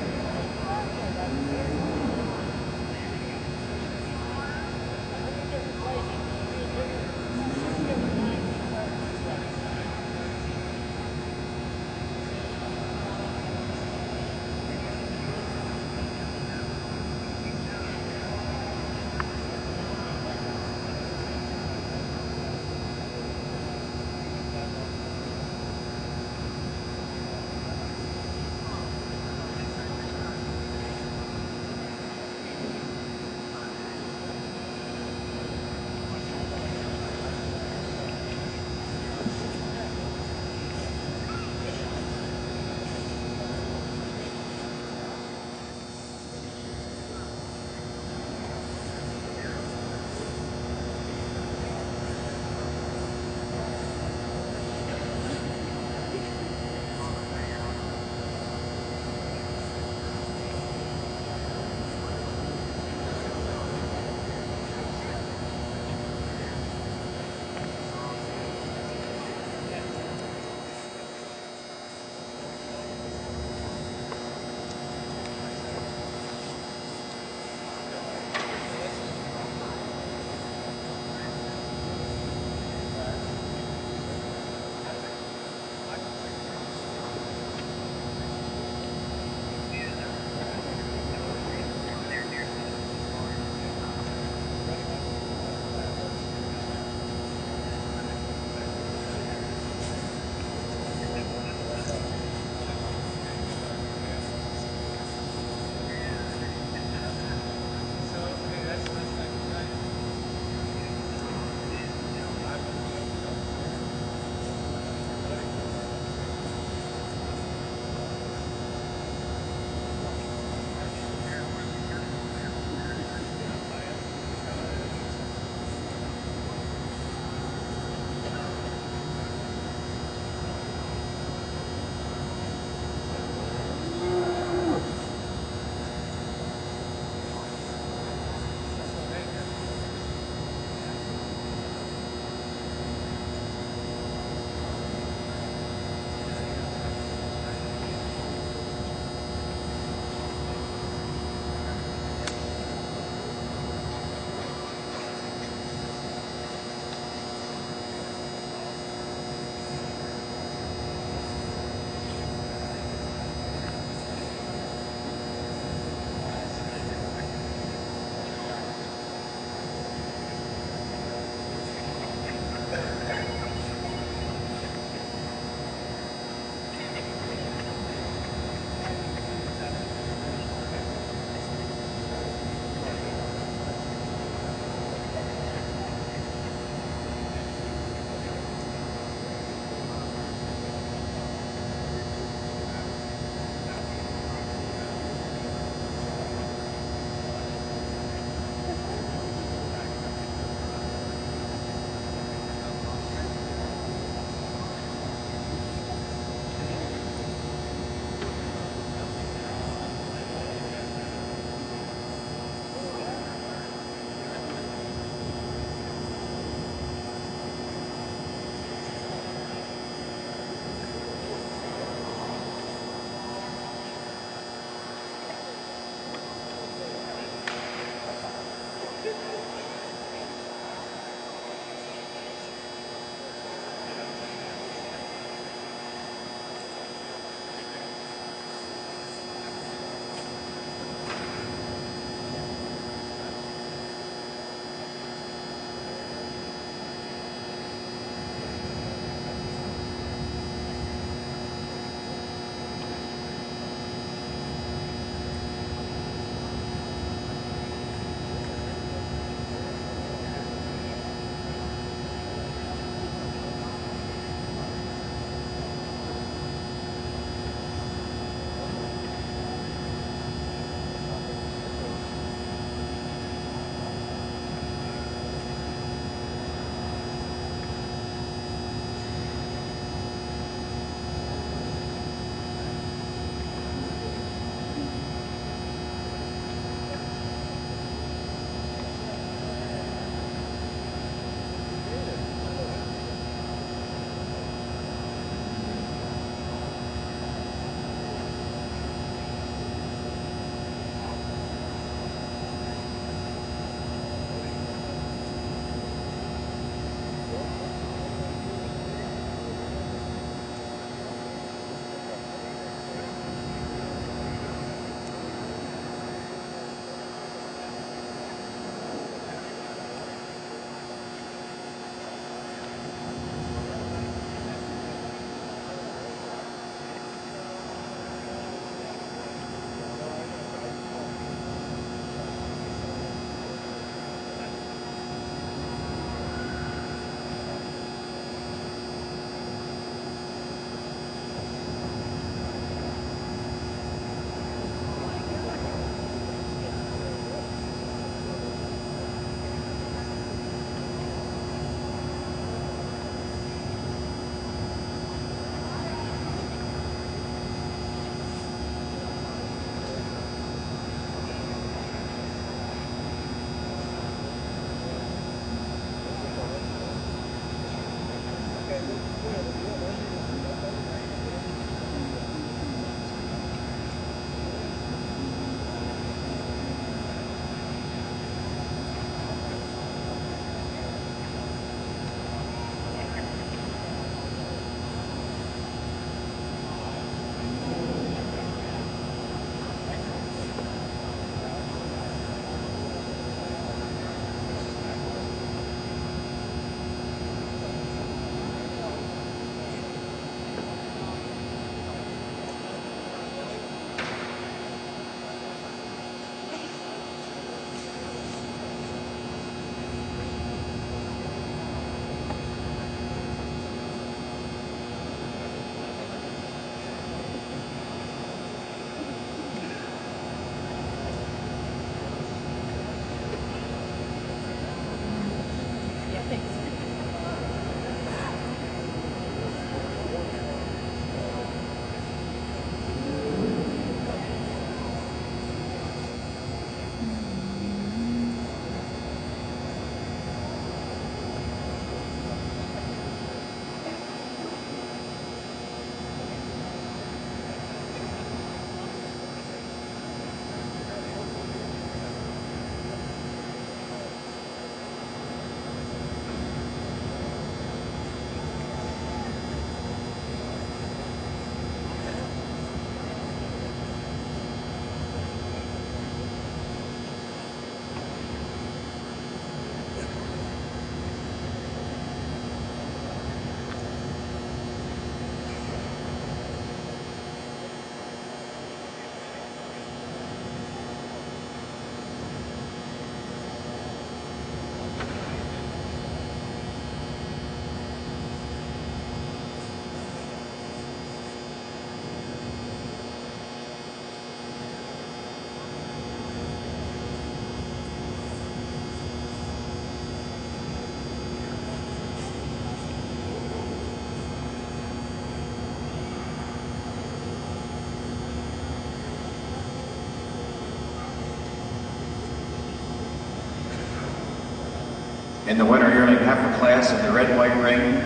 S5: In the winter yearling heifer class in the red and white ring,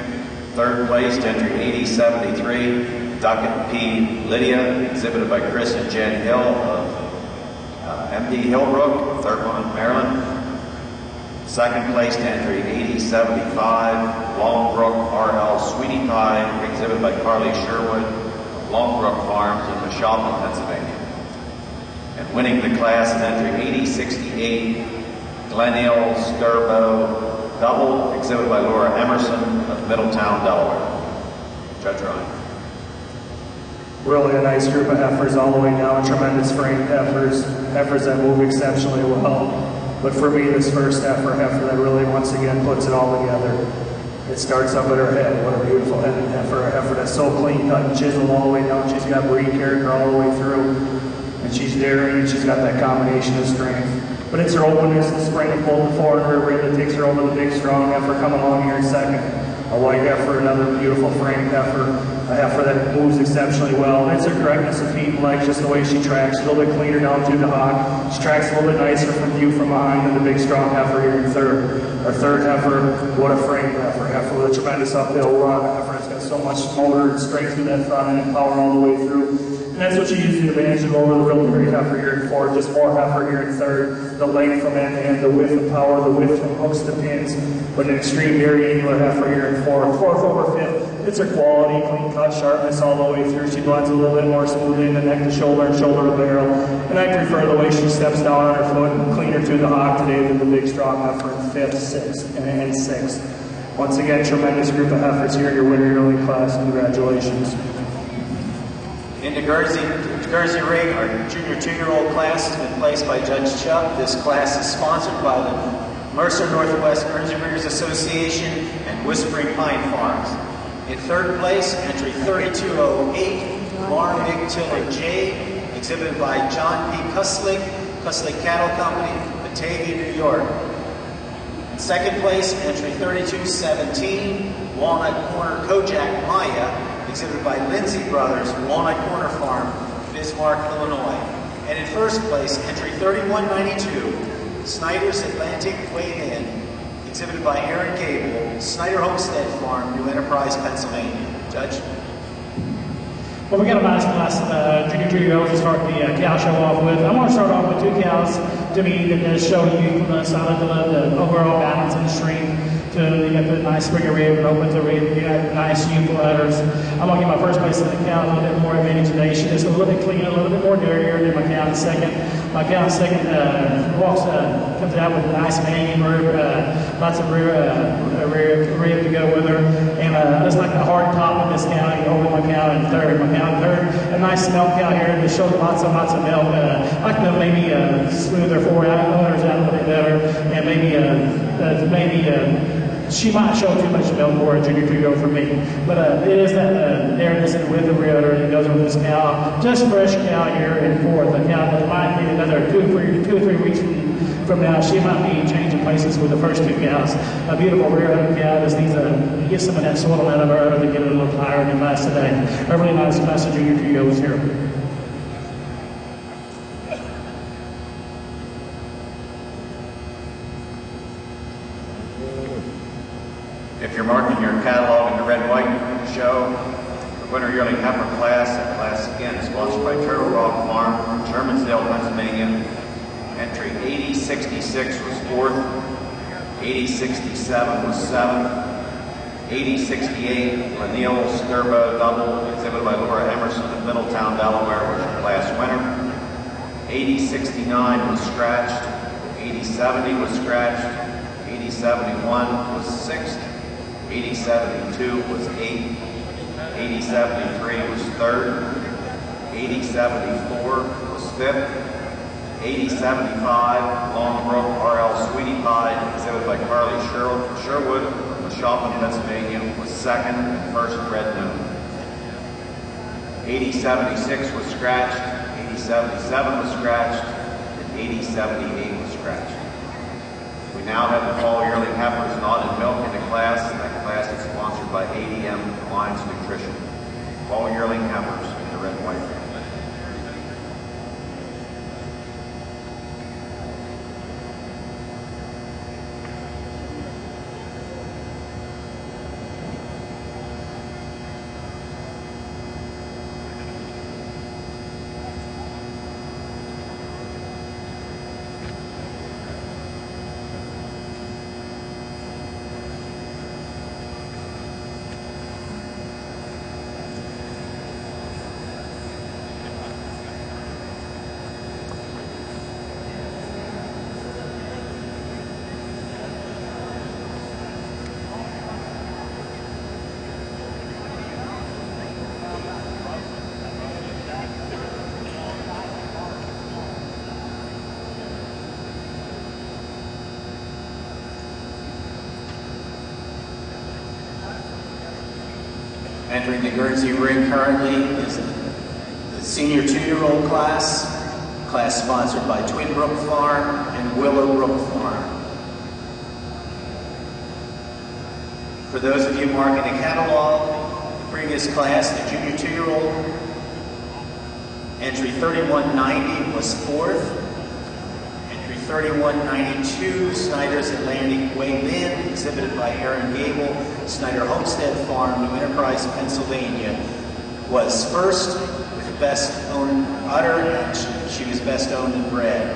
S5: third place, entry 8073, Duckett P. Lydia, exhibited by Chris and Jen Hill of MD Hillbrook, third one in Maryland. Second place, entry 8075, Longbrook RL Sweetie Pie, exhibited by Carly Sherwood of Longbrook Farms in Mashopin, Pennsylvania. And winning the class is entry 8068, Glenhill Sturbo Double, exhibited by Laura Emerson of Middletown, Delaware. Judge Ryan.
S4: Really a nice group of heifers all the way down, tremendous framed heifers that move exceptionally well. But for me, this first heifer that really once again puts it all together. It starts up at her head. What a beautiful headed heifer. A heifer that's so clean cut and chiseled all the way down. She's got breed character all the way through. And she's daring, and she's got that combination of strength. But it's her openness, the spring to pull the forward her rear that takes her over the big strong heifer coming along here in second. A white heifer, another beautiful framed heifer, a heifer that moves exceptionally well. And it's her correctness of feet and legs, just the way she tracks, a little bit cleaner down through the hock. She tracks a little bit nicer from view from behind than the big strong heifer here in third. Our third heifer, what a framed heifer with a tremendous uphill run. A heifer that's got so much motor and strength through that front end and power all the way through. And that's what you use the advantage of over the real great heifer here in fourth, just more heifer here in third. The length from end to end, the width and power, the width from hooks to pins, but an extreme very angular heifer here in fourth. Fourth over fifth, it's her quality, clean cut, sharpness all the way through. She blends a little bit more smoothly in the neck to shoulder and shoulder to barrel. And I prefer the way she steps down on her foot and cleaner through the hock today than the big strong heifer in fifth, sixth, and sixth. Once again, tremendous group of heifers here in your winter yearling class. Congratulations.
S6: In the Guernsey ring, our junior 2-year-old class has been placed by Judge Chubb. This class is sponsored by the Mercer Northwest Guernsey Breeders Association and Whispering Pine Farms. In third place, entry 3208, Marvick Tiller J, exhibited by John P. Kuslig, Kuslig Cattle Company, Batavia, New York. In second place, entry 3217, Walnut Corner Kojak Maya, exhibited by Lindsay Brothers, Walnut Corner Farm, Bismarck, Illinois. And in first place, entry 3192, Snyder's Atlantic Weighed In, exhibited by Aaron Gable, Snyder Homestead Farm, New Enterprise, Pennsylvania. Judge?
S4: Well, we got a nice class, junior 2-year-olds to start the cow show off with. I want to start off with 2 cows to me that does show you from the side of the overall balance and strength. You got the nice springer rib and open the rib, you got nice youthful udders. I'm going to give my first place to the cow a little bit more advantage today. She is a little bit cleaner, a little bit more dirtier than my cow in second. My cow in second comes out with a nice hanging rib, lots of rib to go with her. And just like the hard top of this cow, you over my cow in third. My cow in third, a nice milk cow here that shows lots and lots of milk. I like to maybe smooth her forward udders out a little bit better, and maybe she might show too much milk for a junior 2-year-old for me, but it is that narrowness and width of rear udder that goes with this cow. Just fresh cow here in fourth. A cow that might need another 2 or 3 weeks from now. She might be changing places with the first 2 cows. A beautiful rear udder cow just needs to get some of that soil out of her udder to get it a little higher than last today. A really nice class of junior 2-year-olds here.
S5: If you're marking your catalog in the red and white show, the winter yearling heifer class, that class again is sponsored by Turtle Rock Farm, Shermansdale, Pennsylvania. Entry 8066 was 4th, 8067 was 7th, 8068 Lanil Sturbo Double, exhibited by Laura Emerson of Middletown, Delaware, was your class winner. 8069 was scratched, 8070 was scratched, 8071 was 6th, 8072 was 8th, 8073 was 3rd, 8074 was 5th, 8075 Longbrook RL Sweetie Pie, exhibited by Carly Sherwood of Mashopin, Pennsylvania, was 2nd and 1st Red Noon. 8076 was scratched, 8077 was scratched, and 8078 was scratched. We now have the fall yearling heifers not in milk in the class, and that class is sponsored by ADM Lions Nutrition. Fall yearling heifers in the red and white.
S6: Entering the Guernsey ring currently is the senior 2-year-old class sponsored by Twin Brook Farm and Willowbrook Farm. For those of you marking the catalog, the previous class, the junior 2-year-old, entry 3190 was 4th. Entry 3192, Snyder's Atlantic Way Lynn, exhibited by Aaron Gable, Snyder Homestead Farm, New Enterprise, Pennsylvania, was 1st with best owned udder, and she was best owned and bred.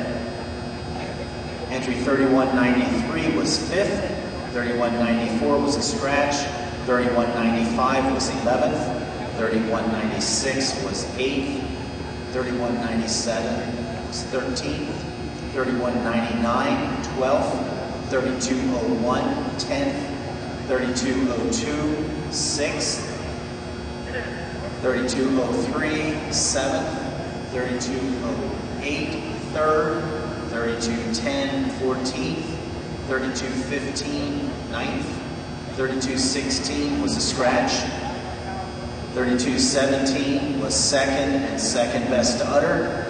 S6: Entry 3193 was 5th. 3194 was a scratch. 3195 was 11th. 3196 was 8th. 3197 was 13th. 3199, 12th. 3201, 10th. 3202, 6th. 3203, 7th. 3208, 3rd. 3210, 14th. 3215, 9th. 3216 was a scratch. 3217 was 2nd and 2nd best udder.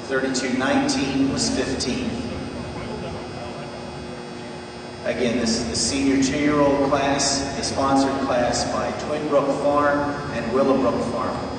S6: 3219 was 15th. Again, this is the senior 2-year-old class, a sponsored class by Twin Brook Farm and Willowbrook Farm.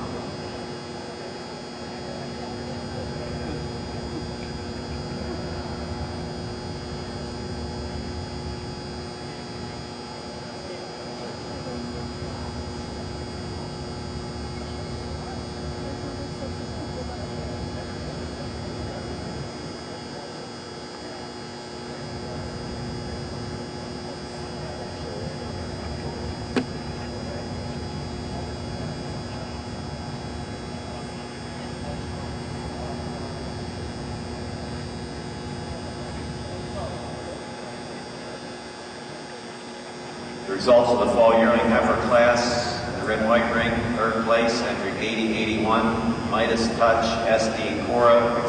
S5: The results of the fall yearling heifer class, the red and white ring, 3rd place, entry 8081, Midas Touch, SD Cora,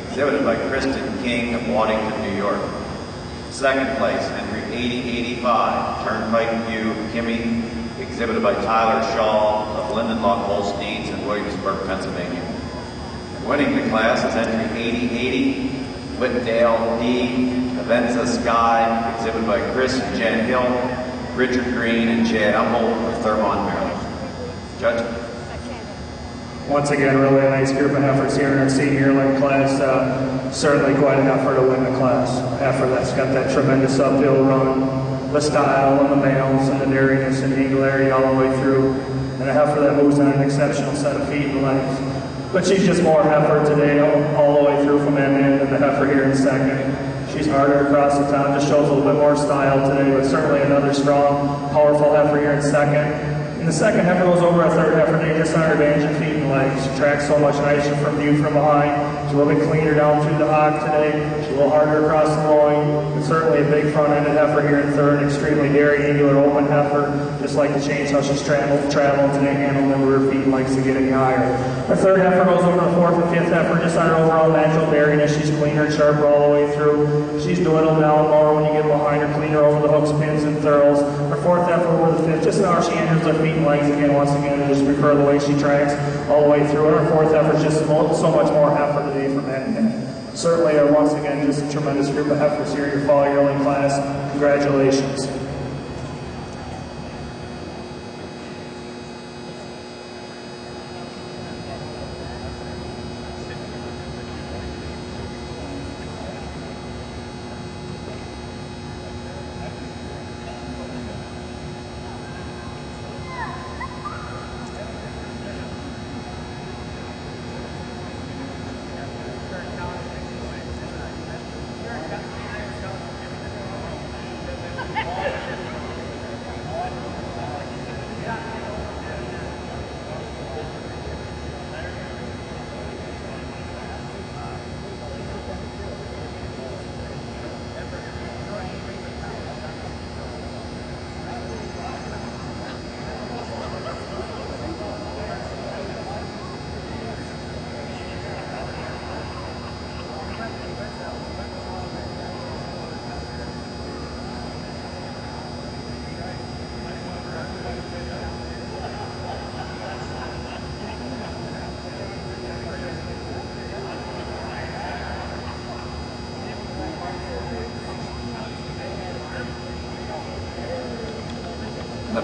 S5: exhibited by Kristen King of Waddington, New York. 2nd place, entry 8085, Turnpike View, Kimmy, exhibited by Tyler Shaw of Lindenlock Holsteins in Williamsburg, Pennsylvania. And winning the class is entry 8080, Whitdale D, Avenza Sky, exhibited by Chris and Jen Hill, Richard Green, and Chad Humboldt of Thurmont, Maryland. Judge?
S4: Once again, really a nice group of heifers here in our senior yearling class. Certainly quite an effort to win the class. A heifer that's got that tremendous uphill run, the style and the males and the dairiness and the angularity all the way through, and a heifer that moves on an exceptional set of feet and legs. But she's just more heifer today all the way through from end than the heifer here in 2nd. She's harder across the top, just shows a little bit more style today, but certainly another strong, powerful heifer here in 2nd. And the 2nd heifer goes over a 3rd heifer today just on her advantage of feet and legs. She tracks so much nicer from view from behind. She's a little bit cleaner down through the hock today. She's a little harder across the loin. But certainly a big front-ended heifer here in 3rd. Extremely dairy, angular, open heifer. Just like to change how she's traveled today, handling them with her feet and legs to get any higher. The 3rd heifer goes over the 4th and 5th heifer just on her overall natural dairiness. She's cleaner and sharper all the way through. She's dwindled down more when you get behind her, cleaner over the hooks, pins, and thurls. Her 4th heifer over the 5th, just how she handles her feet and legs again, once again, I just prefer the way she tracks all the way through. Her 4th heifer is just so much more heifer today from end to end. Certainly, once again, just a tremendous group of heifers here in your fall yearling class. Congratulations.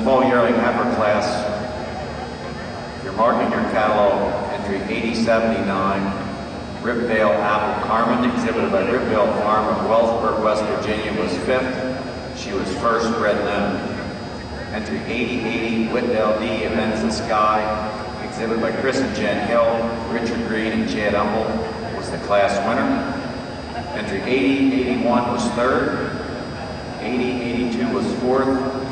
S5: fall yearling heifer class, you're marking your catalog entry 8079, Ripdale Apple Carmen, exhibited by Ripdale Farm of Wellsburg, West Virginia, was 5th. She was first bred known. Entry 8080, Whitdale D, Events the Sky, exhibited by Chris and Jen Hill, Richard Green and Chad Humble, was the class winner. Entry 8081 was 3rd. 8082 was 4th.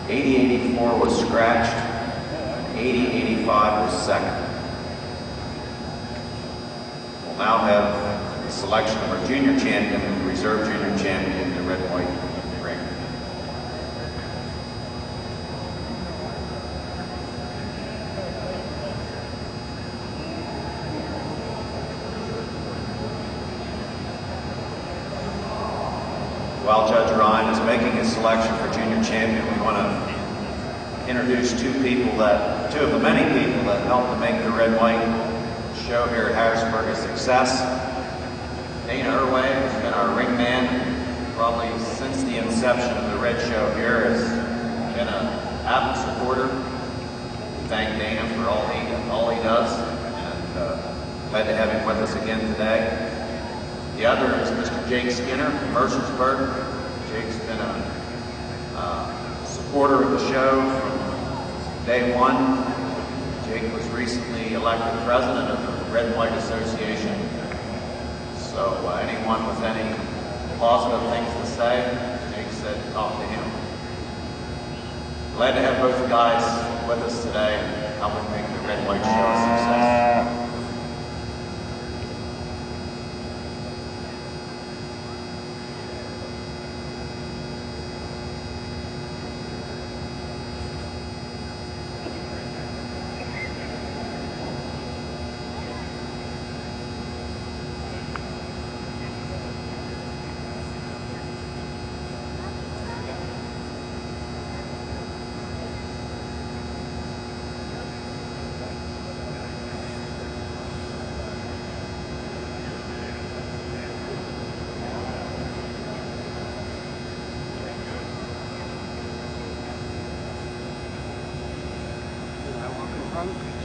S5: 8084 was scratched. 8085 was 2nd. We'll now have the selection of our junior champion and the reserve junior champion in the red and white ring. While Judge Ryan is making his selection for junior champion, we want to introduce two of the many people that helped to make the red and white show here at Harrisburg a success. Dana Irway has been our ring man probably since the inception of the red show here, has been an avid supporter. We thank Dana for all he does, and glad to have him with us again today. The other is Mr. Jake Skinner from Mercersburg. Jake's been a supporter of the show from day one. Jake was recently elected president of the Red and White Association. So anyone with any positive things to say, Jake said talk to him. Glad to have both guys with us today and helping make the Red and White show a success.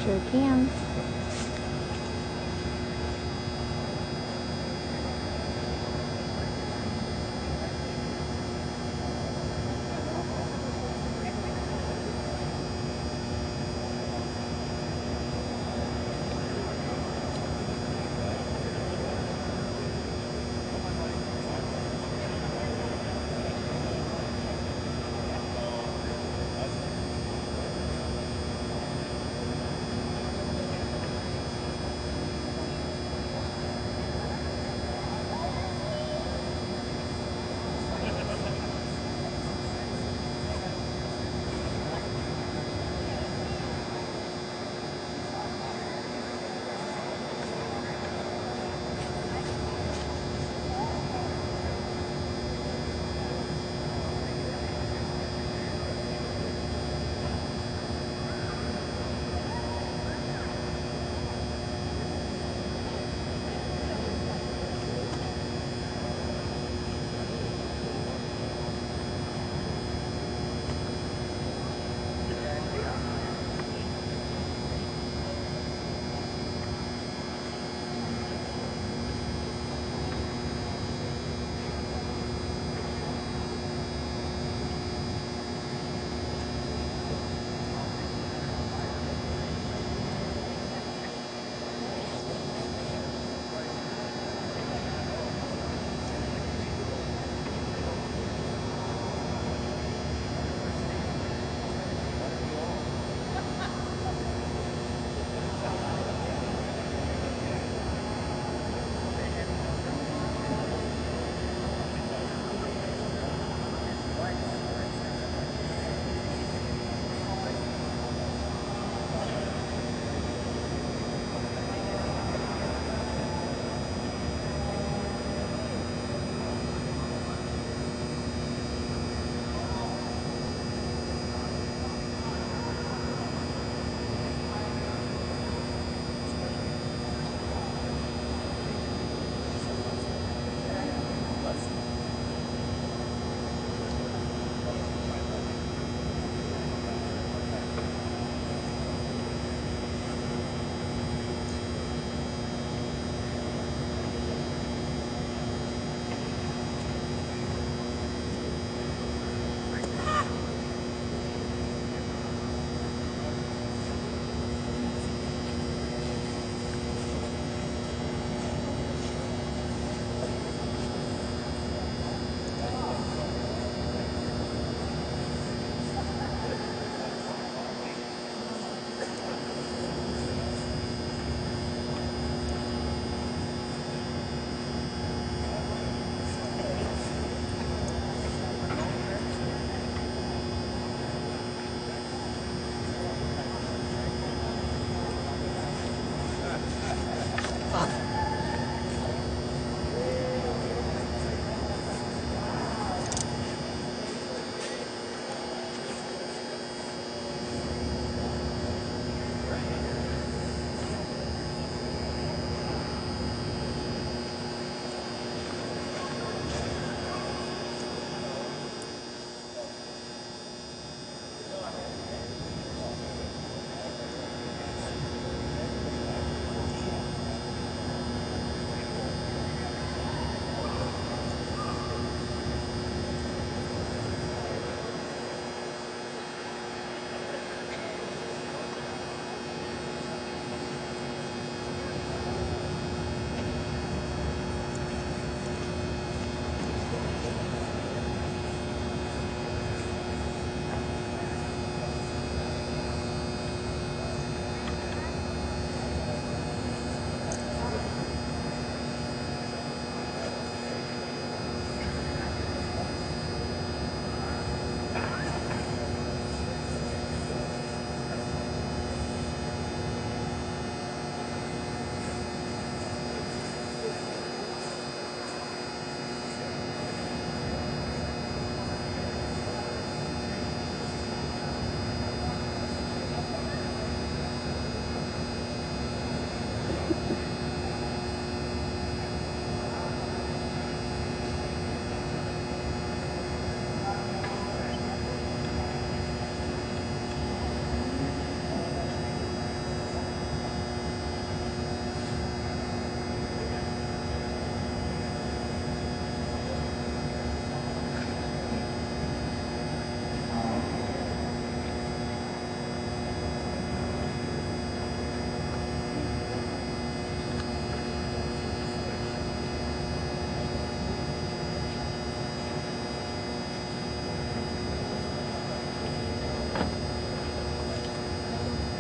S2: Sure can.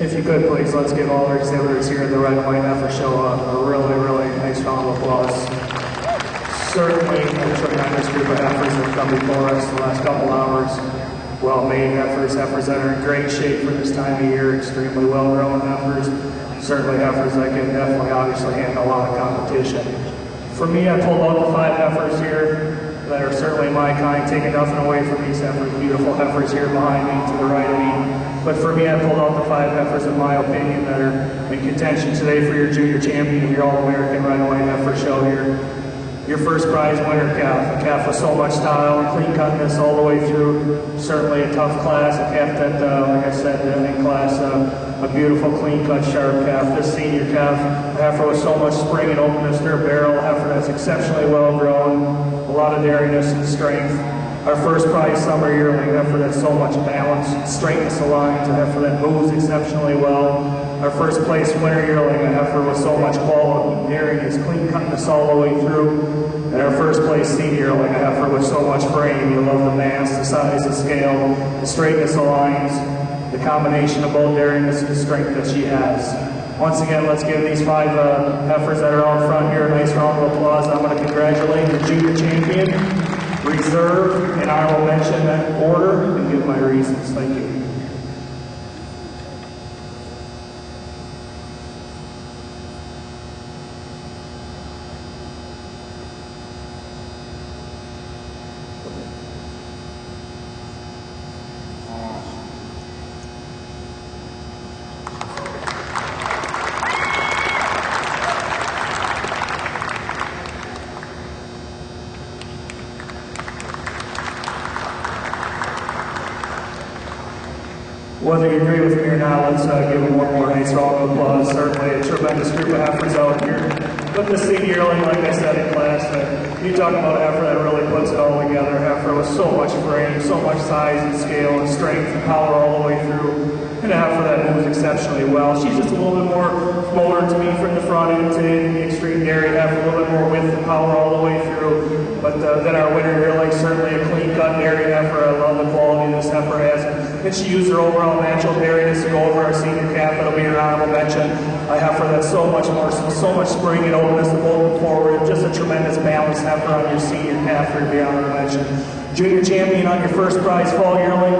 S4: If you could, please, let's give all our exhibitors here at the Red and White Heifer Show a really, really nice round of applause. Certainly a tremendous group of heifers that have come before us the last couple hours. Well-made heifers, heifers that are in great shape for this time of year, extremely well-grown heifers. Certainly heifers that can definitely, obviously, handle a lot of competition. For me, I pulled out the 5 heifers here that are certainly my kind, taking nothing away from these heifers, beautiful heifers here behind me, to the right of me. But for me, I pulled out the 5 heifers, in my opinion, that are in contention today for your junior champion of your All-American Red and White Heifer Show here. Your first prize winner calf, a calf with so much style and clean cutness all the way through. Certainly a tough class, a calf that, like I said, in class, a beautiful, clean cut, sharp calf. This senior calf, a heifer with so much spring and openness to her barrel, a heifer that's exceptionally well grown, a lot of dairiness and strength. Our first prize summer yearling, a heifer that's so much balance, straightness of lines, a heifer that moves exceptionally well. Our first place winner yearling, a heifer with so much quality, dairiness, clean cutness all the way through. And our first place senior yearling, a heifer with so much frame. You love the mass, the size, the scale, the straightness of lines, the combination of both dairiness and strength that she has. Once again, let's give these 5 heifers that are out front here a nice round of applause. I'm going to congratulate the junior champion, reserve, and I will mention that order and give my reasons. Thank you. Whether you agree with me or not, let's give them one more nice round of applause. Certainly a tremendous group of heifers out here. But the senior yearling, like I said in class, you talk about a heifer that really puts it all together. A heifer with so much frame, so much size and scale and strength and power all the way through. And a heifer that moves exceptionally well. She's just a little bit more floater to me from the front end to the extreme dairy heifer, a little bit more width and power all the way through. But then our winner yearling, certainly a clean cut dairy heifer. I love the quality this heifer has. And she used her overall natural dairiness to go over our senior calf. That'll be your honorable mention. A heifer that's so much more, so much spring and openness to moving forward. Just a tremendous balanced heifer on your senior calf for the honorable mention. Junior champion on your first prize fall yearling.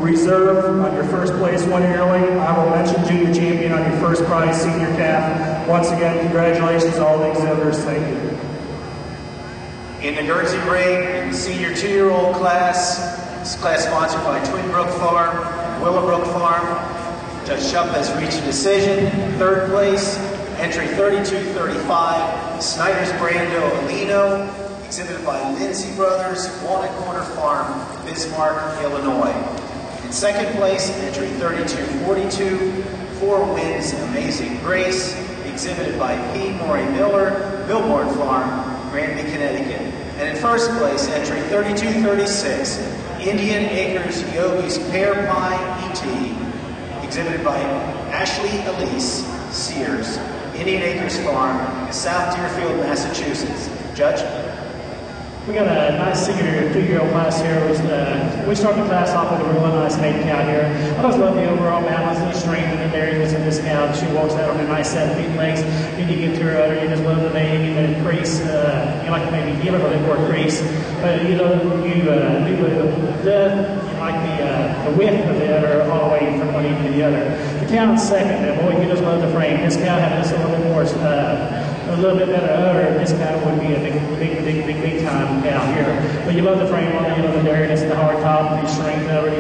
S4: Reserve on your first place winner yearling. Honorable mention junior champion on your first prize senior calf. Once again, congratulations to all the exhibitors. Thank you.
S6: In the Guernsey ring, senior 2-year-old class, this class sponsored by Twinbrook Farm and Willowbrook Farm. Judge Shupp has reached a decision. 3rd place, entry 3235, Snyder's Brando Alino, exhibited by Lindsay Brothers, Walnut Corner Farm, Bismarck, Illinois. In 2nd place, entry 3242, 4 Winds Amazing Grace, exhibited by P. Maury Miller, Billboard Farm, Granby, Connecticut. And in 1st place, entry 3236, Indian Acres Yogi's Pear Pie E.T., exhibited by Ashley Elise Sears, Indian Acres Farm, South Deerfield, Massachusetts. Judge?
S4: We got a nice senior 2-year-old class here. We started the class off with a really nice maiden cow here. I just love the overall balance and the strength and the dairiness of this cow. She walks out on a nice 7 feet legs. And you get to her udder, you just love the mating and the crease. You like to maybe give her a little bit more crease. But you know, you like the width of the udder all the way from one end to the other. The cow in second, and boy, you just love the frame. This cow had just a little bit more, a little bit better udder. This cow would be a big time cow here. But you love the frame on it, you love the dairiness and the hard top, the strength of it.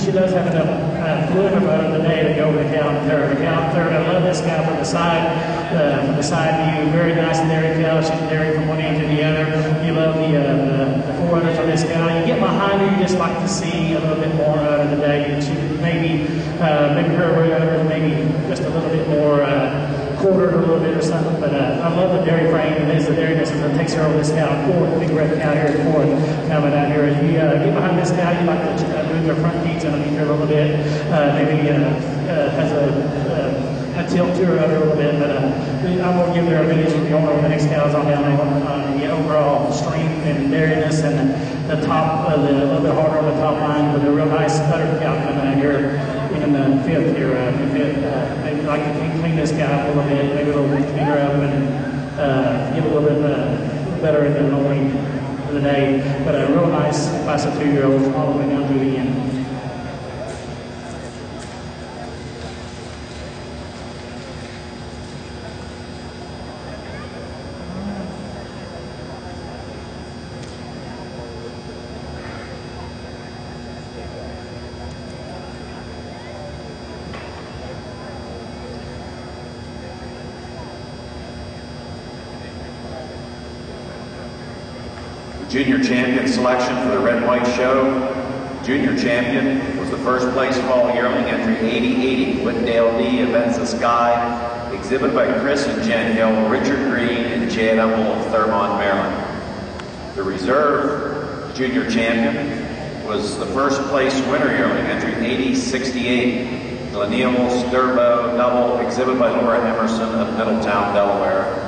S4: She does have enough fluid of udder today to go over the cow and third. The cow and third, I love this cow from the side view. Very nice dairy cow. She's dairy from one end to the other. You love the forerunners on this cow. You get behind her, you just like to see a little bit more udder today. She maybe her udder is maybe just a little bit more quartered a little bit or something, but I love the dairy frame, and there's the dairiness that takes her over this cow. Fourth, big red cow here at fourth, coming out here. As you get behind this cow, you like to move their front feet underneath her a little bit. Maybe has a tilt to her udder a little bit, but I'm going to give her a minute. She's going over the next cows on down on the overall strength and dairiness and the top, a little bit harder on the top line with a real nice udder cow coming out here. You in the fifth here. Maybe like to clean this guy up a little bit, maybe a little bit cleaner up and get a little bit better in the morning of the day. But a real nice class of 2-year-olds all the way down to the end.
S5: Junior champion selection for the Red and White Show. Junior champion was the first place fall yearling, entry 8080, Whitdale D. Avenza Sky, exhibit by Chris and Jen Hill, Richard Green, and Chad Hummel of Thurmont, Maryland. The reserve junior champion was the first place winner yearling, entry 8068, Gleneal Sturbo double, exhibit by Laura Emerson of Middletown, Delaware.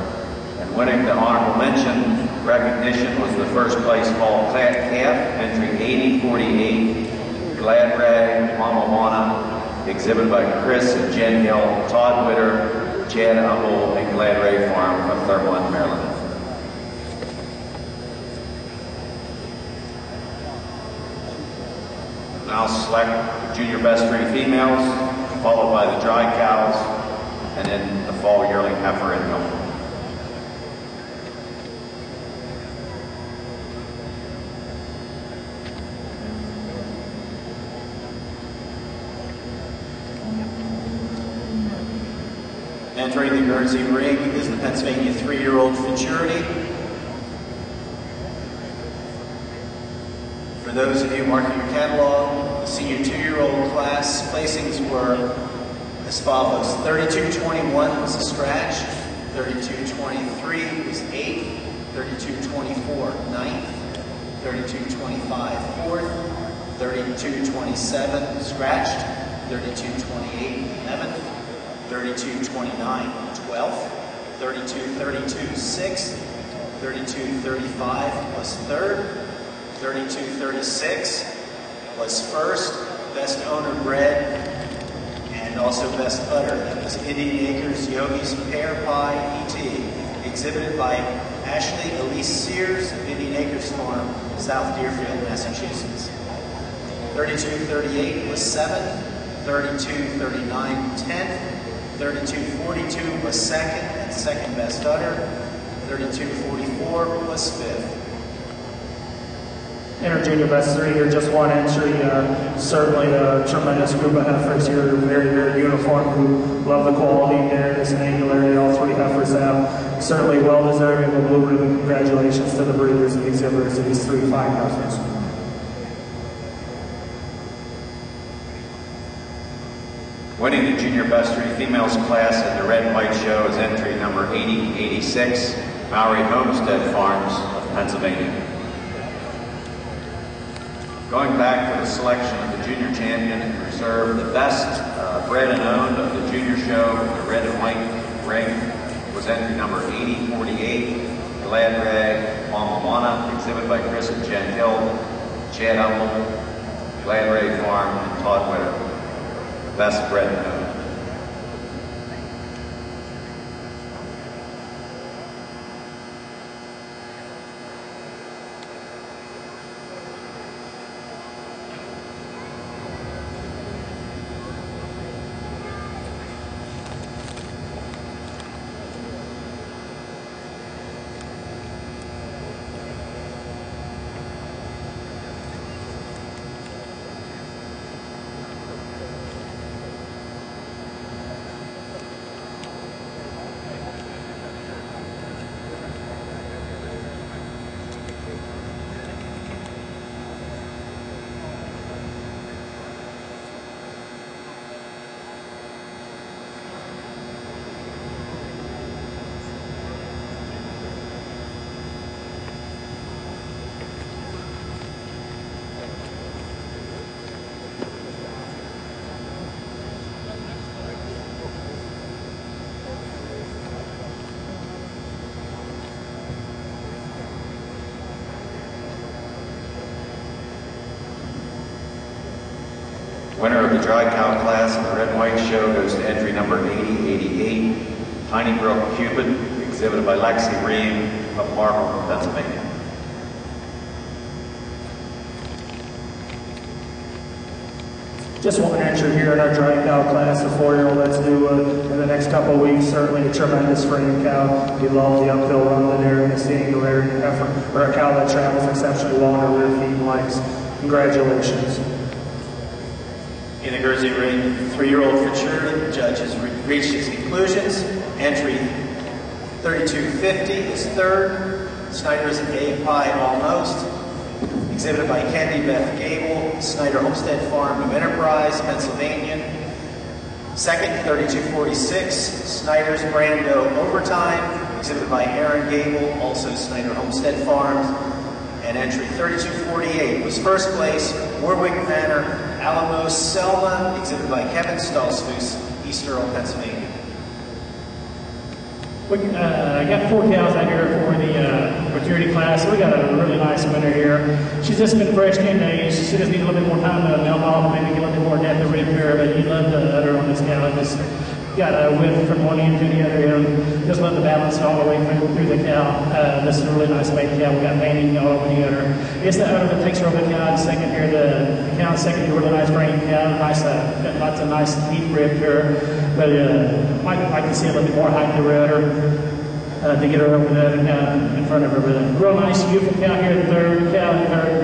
S5: And winning the honorable mention recognition was the first place fall calf, entry 8048, Glad Rag, Mama Wana, exhibit by Chris and Jen Hill, Todd Witter, Chad Hummel, and Glad Rag Farm of Thurmont, Maryland. Now select the junior best 3 females, followed by the dry cows, and then the fall yearling heifer and milk.
S6: Entering the Guernsey ring is the Pennsylvania 3-year-old Futurity. For those of you marking your catalog, the senior 2-year-old class placings were as follows. 3221 was a scratch, 3223 was 8th, 3224 9th, 3225 4th, 3227 scratched, 3228 11th, 3229 12th, 3232 6th, 3235 was 3rd, 3236 was 1st, best owner bred, and also best udder. That was Indian Acres Yogi's Pear Pie ET, exhibited by Ashley Elise Sears of Indian Acres Farm, South Deerfield, Massachusetts. 3238 was 7th, 3239 10th, 3242 was 2nd and 2nd best udder, 3244 was 5th.
S4: Inter junior best 3 here, just 1 entry. Certainly a tremendous group of heifers here, very, very uniform group. Love the quality, narrowness, and angularity all 3 heifers have. Certainly well deserving of a blue ribbon. Congratulations to the breeders and exhibitors of these 3 fine heifers.
S5: Winning the junior best 3 females class at the Red and White Show is entry number 8086, Maori Homestead Farms of Pennsylvania. Going back for the selection of the junior champion and reserve, the best bred and owned of the junior show, the Red and White ring, was entry number 8048, Glad Rag, Mama Wana, exhibit by Chris and Jen Hill, Chad Hummel, Glad Rag Farm, and Todd Witter. Best bred and owned. Winner of the dry cow class in the red and white show goes to entry number 8088, Tiny Brook Cupid, exhibited by Lexi Ream of Marble, Pennsylvania.
S4: Just one entry here in our dry cow class, a 4-year-old that's due in the next couple of weeks. Certainly a tremendous frame cow. We love the uphill run in there and the singularity effort, or a cow that travels exceptionally well on her rear feet and legs. Congratulations.
S6: In the Guernsey ring, 3-year-old futurity, the judge has reached his conclusions. Entry 3250 is third. Snyder's A Pie Almost, exhibited by Candy Beth Gable, Snyder Homestead Farm, New Enterprise, Pennsylvania. Second, 3246, Snyder's Brando Overtime, exhibited by Aaron Gable, also Snyder Homestead Farms. And entry 3248 was first place, Warwick Manor, Alamos Selma, exhibited by Kevin Stolzfus, East Earl, Pennsylvania.
S4: I got 4 cows out here for the maturity class. We got a really nice winner here. She's just been fresh 10 days. She just needs a little bit more time to melt off, maybe get a little bit more depth of rib here, but you love the udder on this cow. Just got a whip from one end to the other end. Just love the balance all the way through the cow. This is a really nice baby cow. We got veining all over the udder. It's the udder that takes her over the cow. Second here, the cow second, a really nice frame cow. Nice, got lots of nice deep rib here. But might like to see a little bit more height to her udder. To get her over the other cow in front of her. But a real nice, beautiful cow here, the third cow.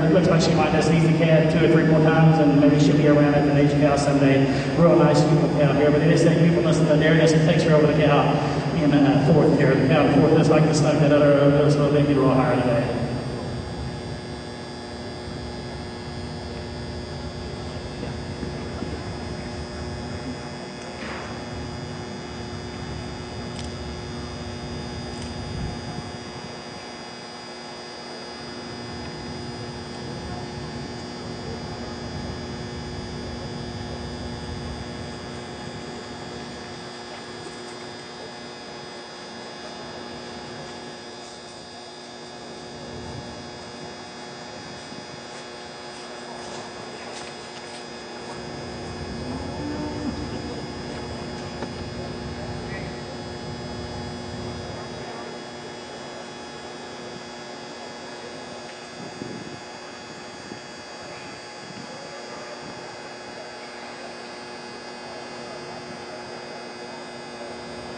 S4: It looks like she might just eat the calf 2 or 3 more times, and maybe she'll be around at an age cow someday. Real nice, beautiful cow here. But it is that beautifulness and the dariness that takes her over the cow in fourth here. The cow in fourth just like to snug that other so they get a little higher today.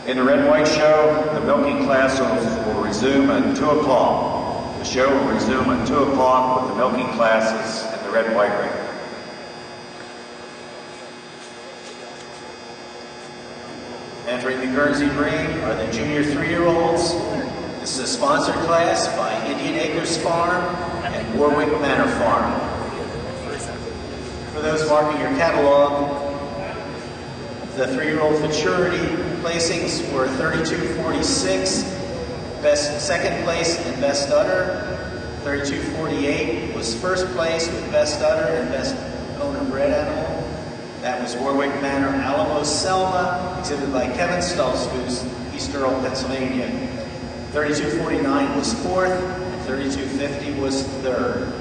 S5: In the red and white show, the milking class will resume at 2 o'clock. The show will resume at 2 o'clock with the milking classes in the red and white ring.
S6: Entering the Guernsey ring are the junior 3-year-olds. This is a sponsored class by Indian Acres Farm and Warwick Manor Farm. For those marking your catalog, the 3-year-old futurity placings were 3246, second place in best udder. 3248 was first place with best udder and best owner bred animal. That was Warwick Manor, Alamos Selma, exhibited by Kevin Stolzfus, East Earl, Pennsylvania. 3249 was fourth, and 3250 was third.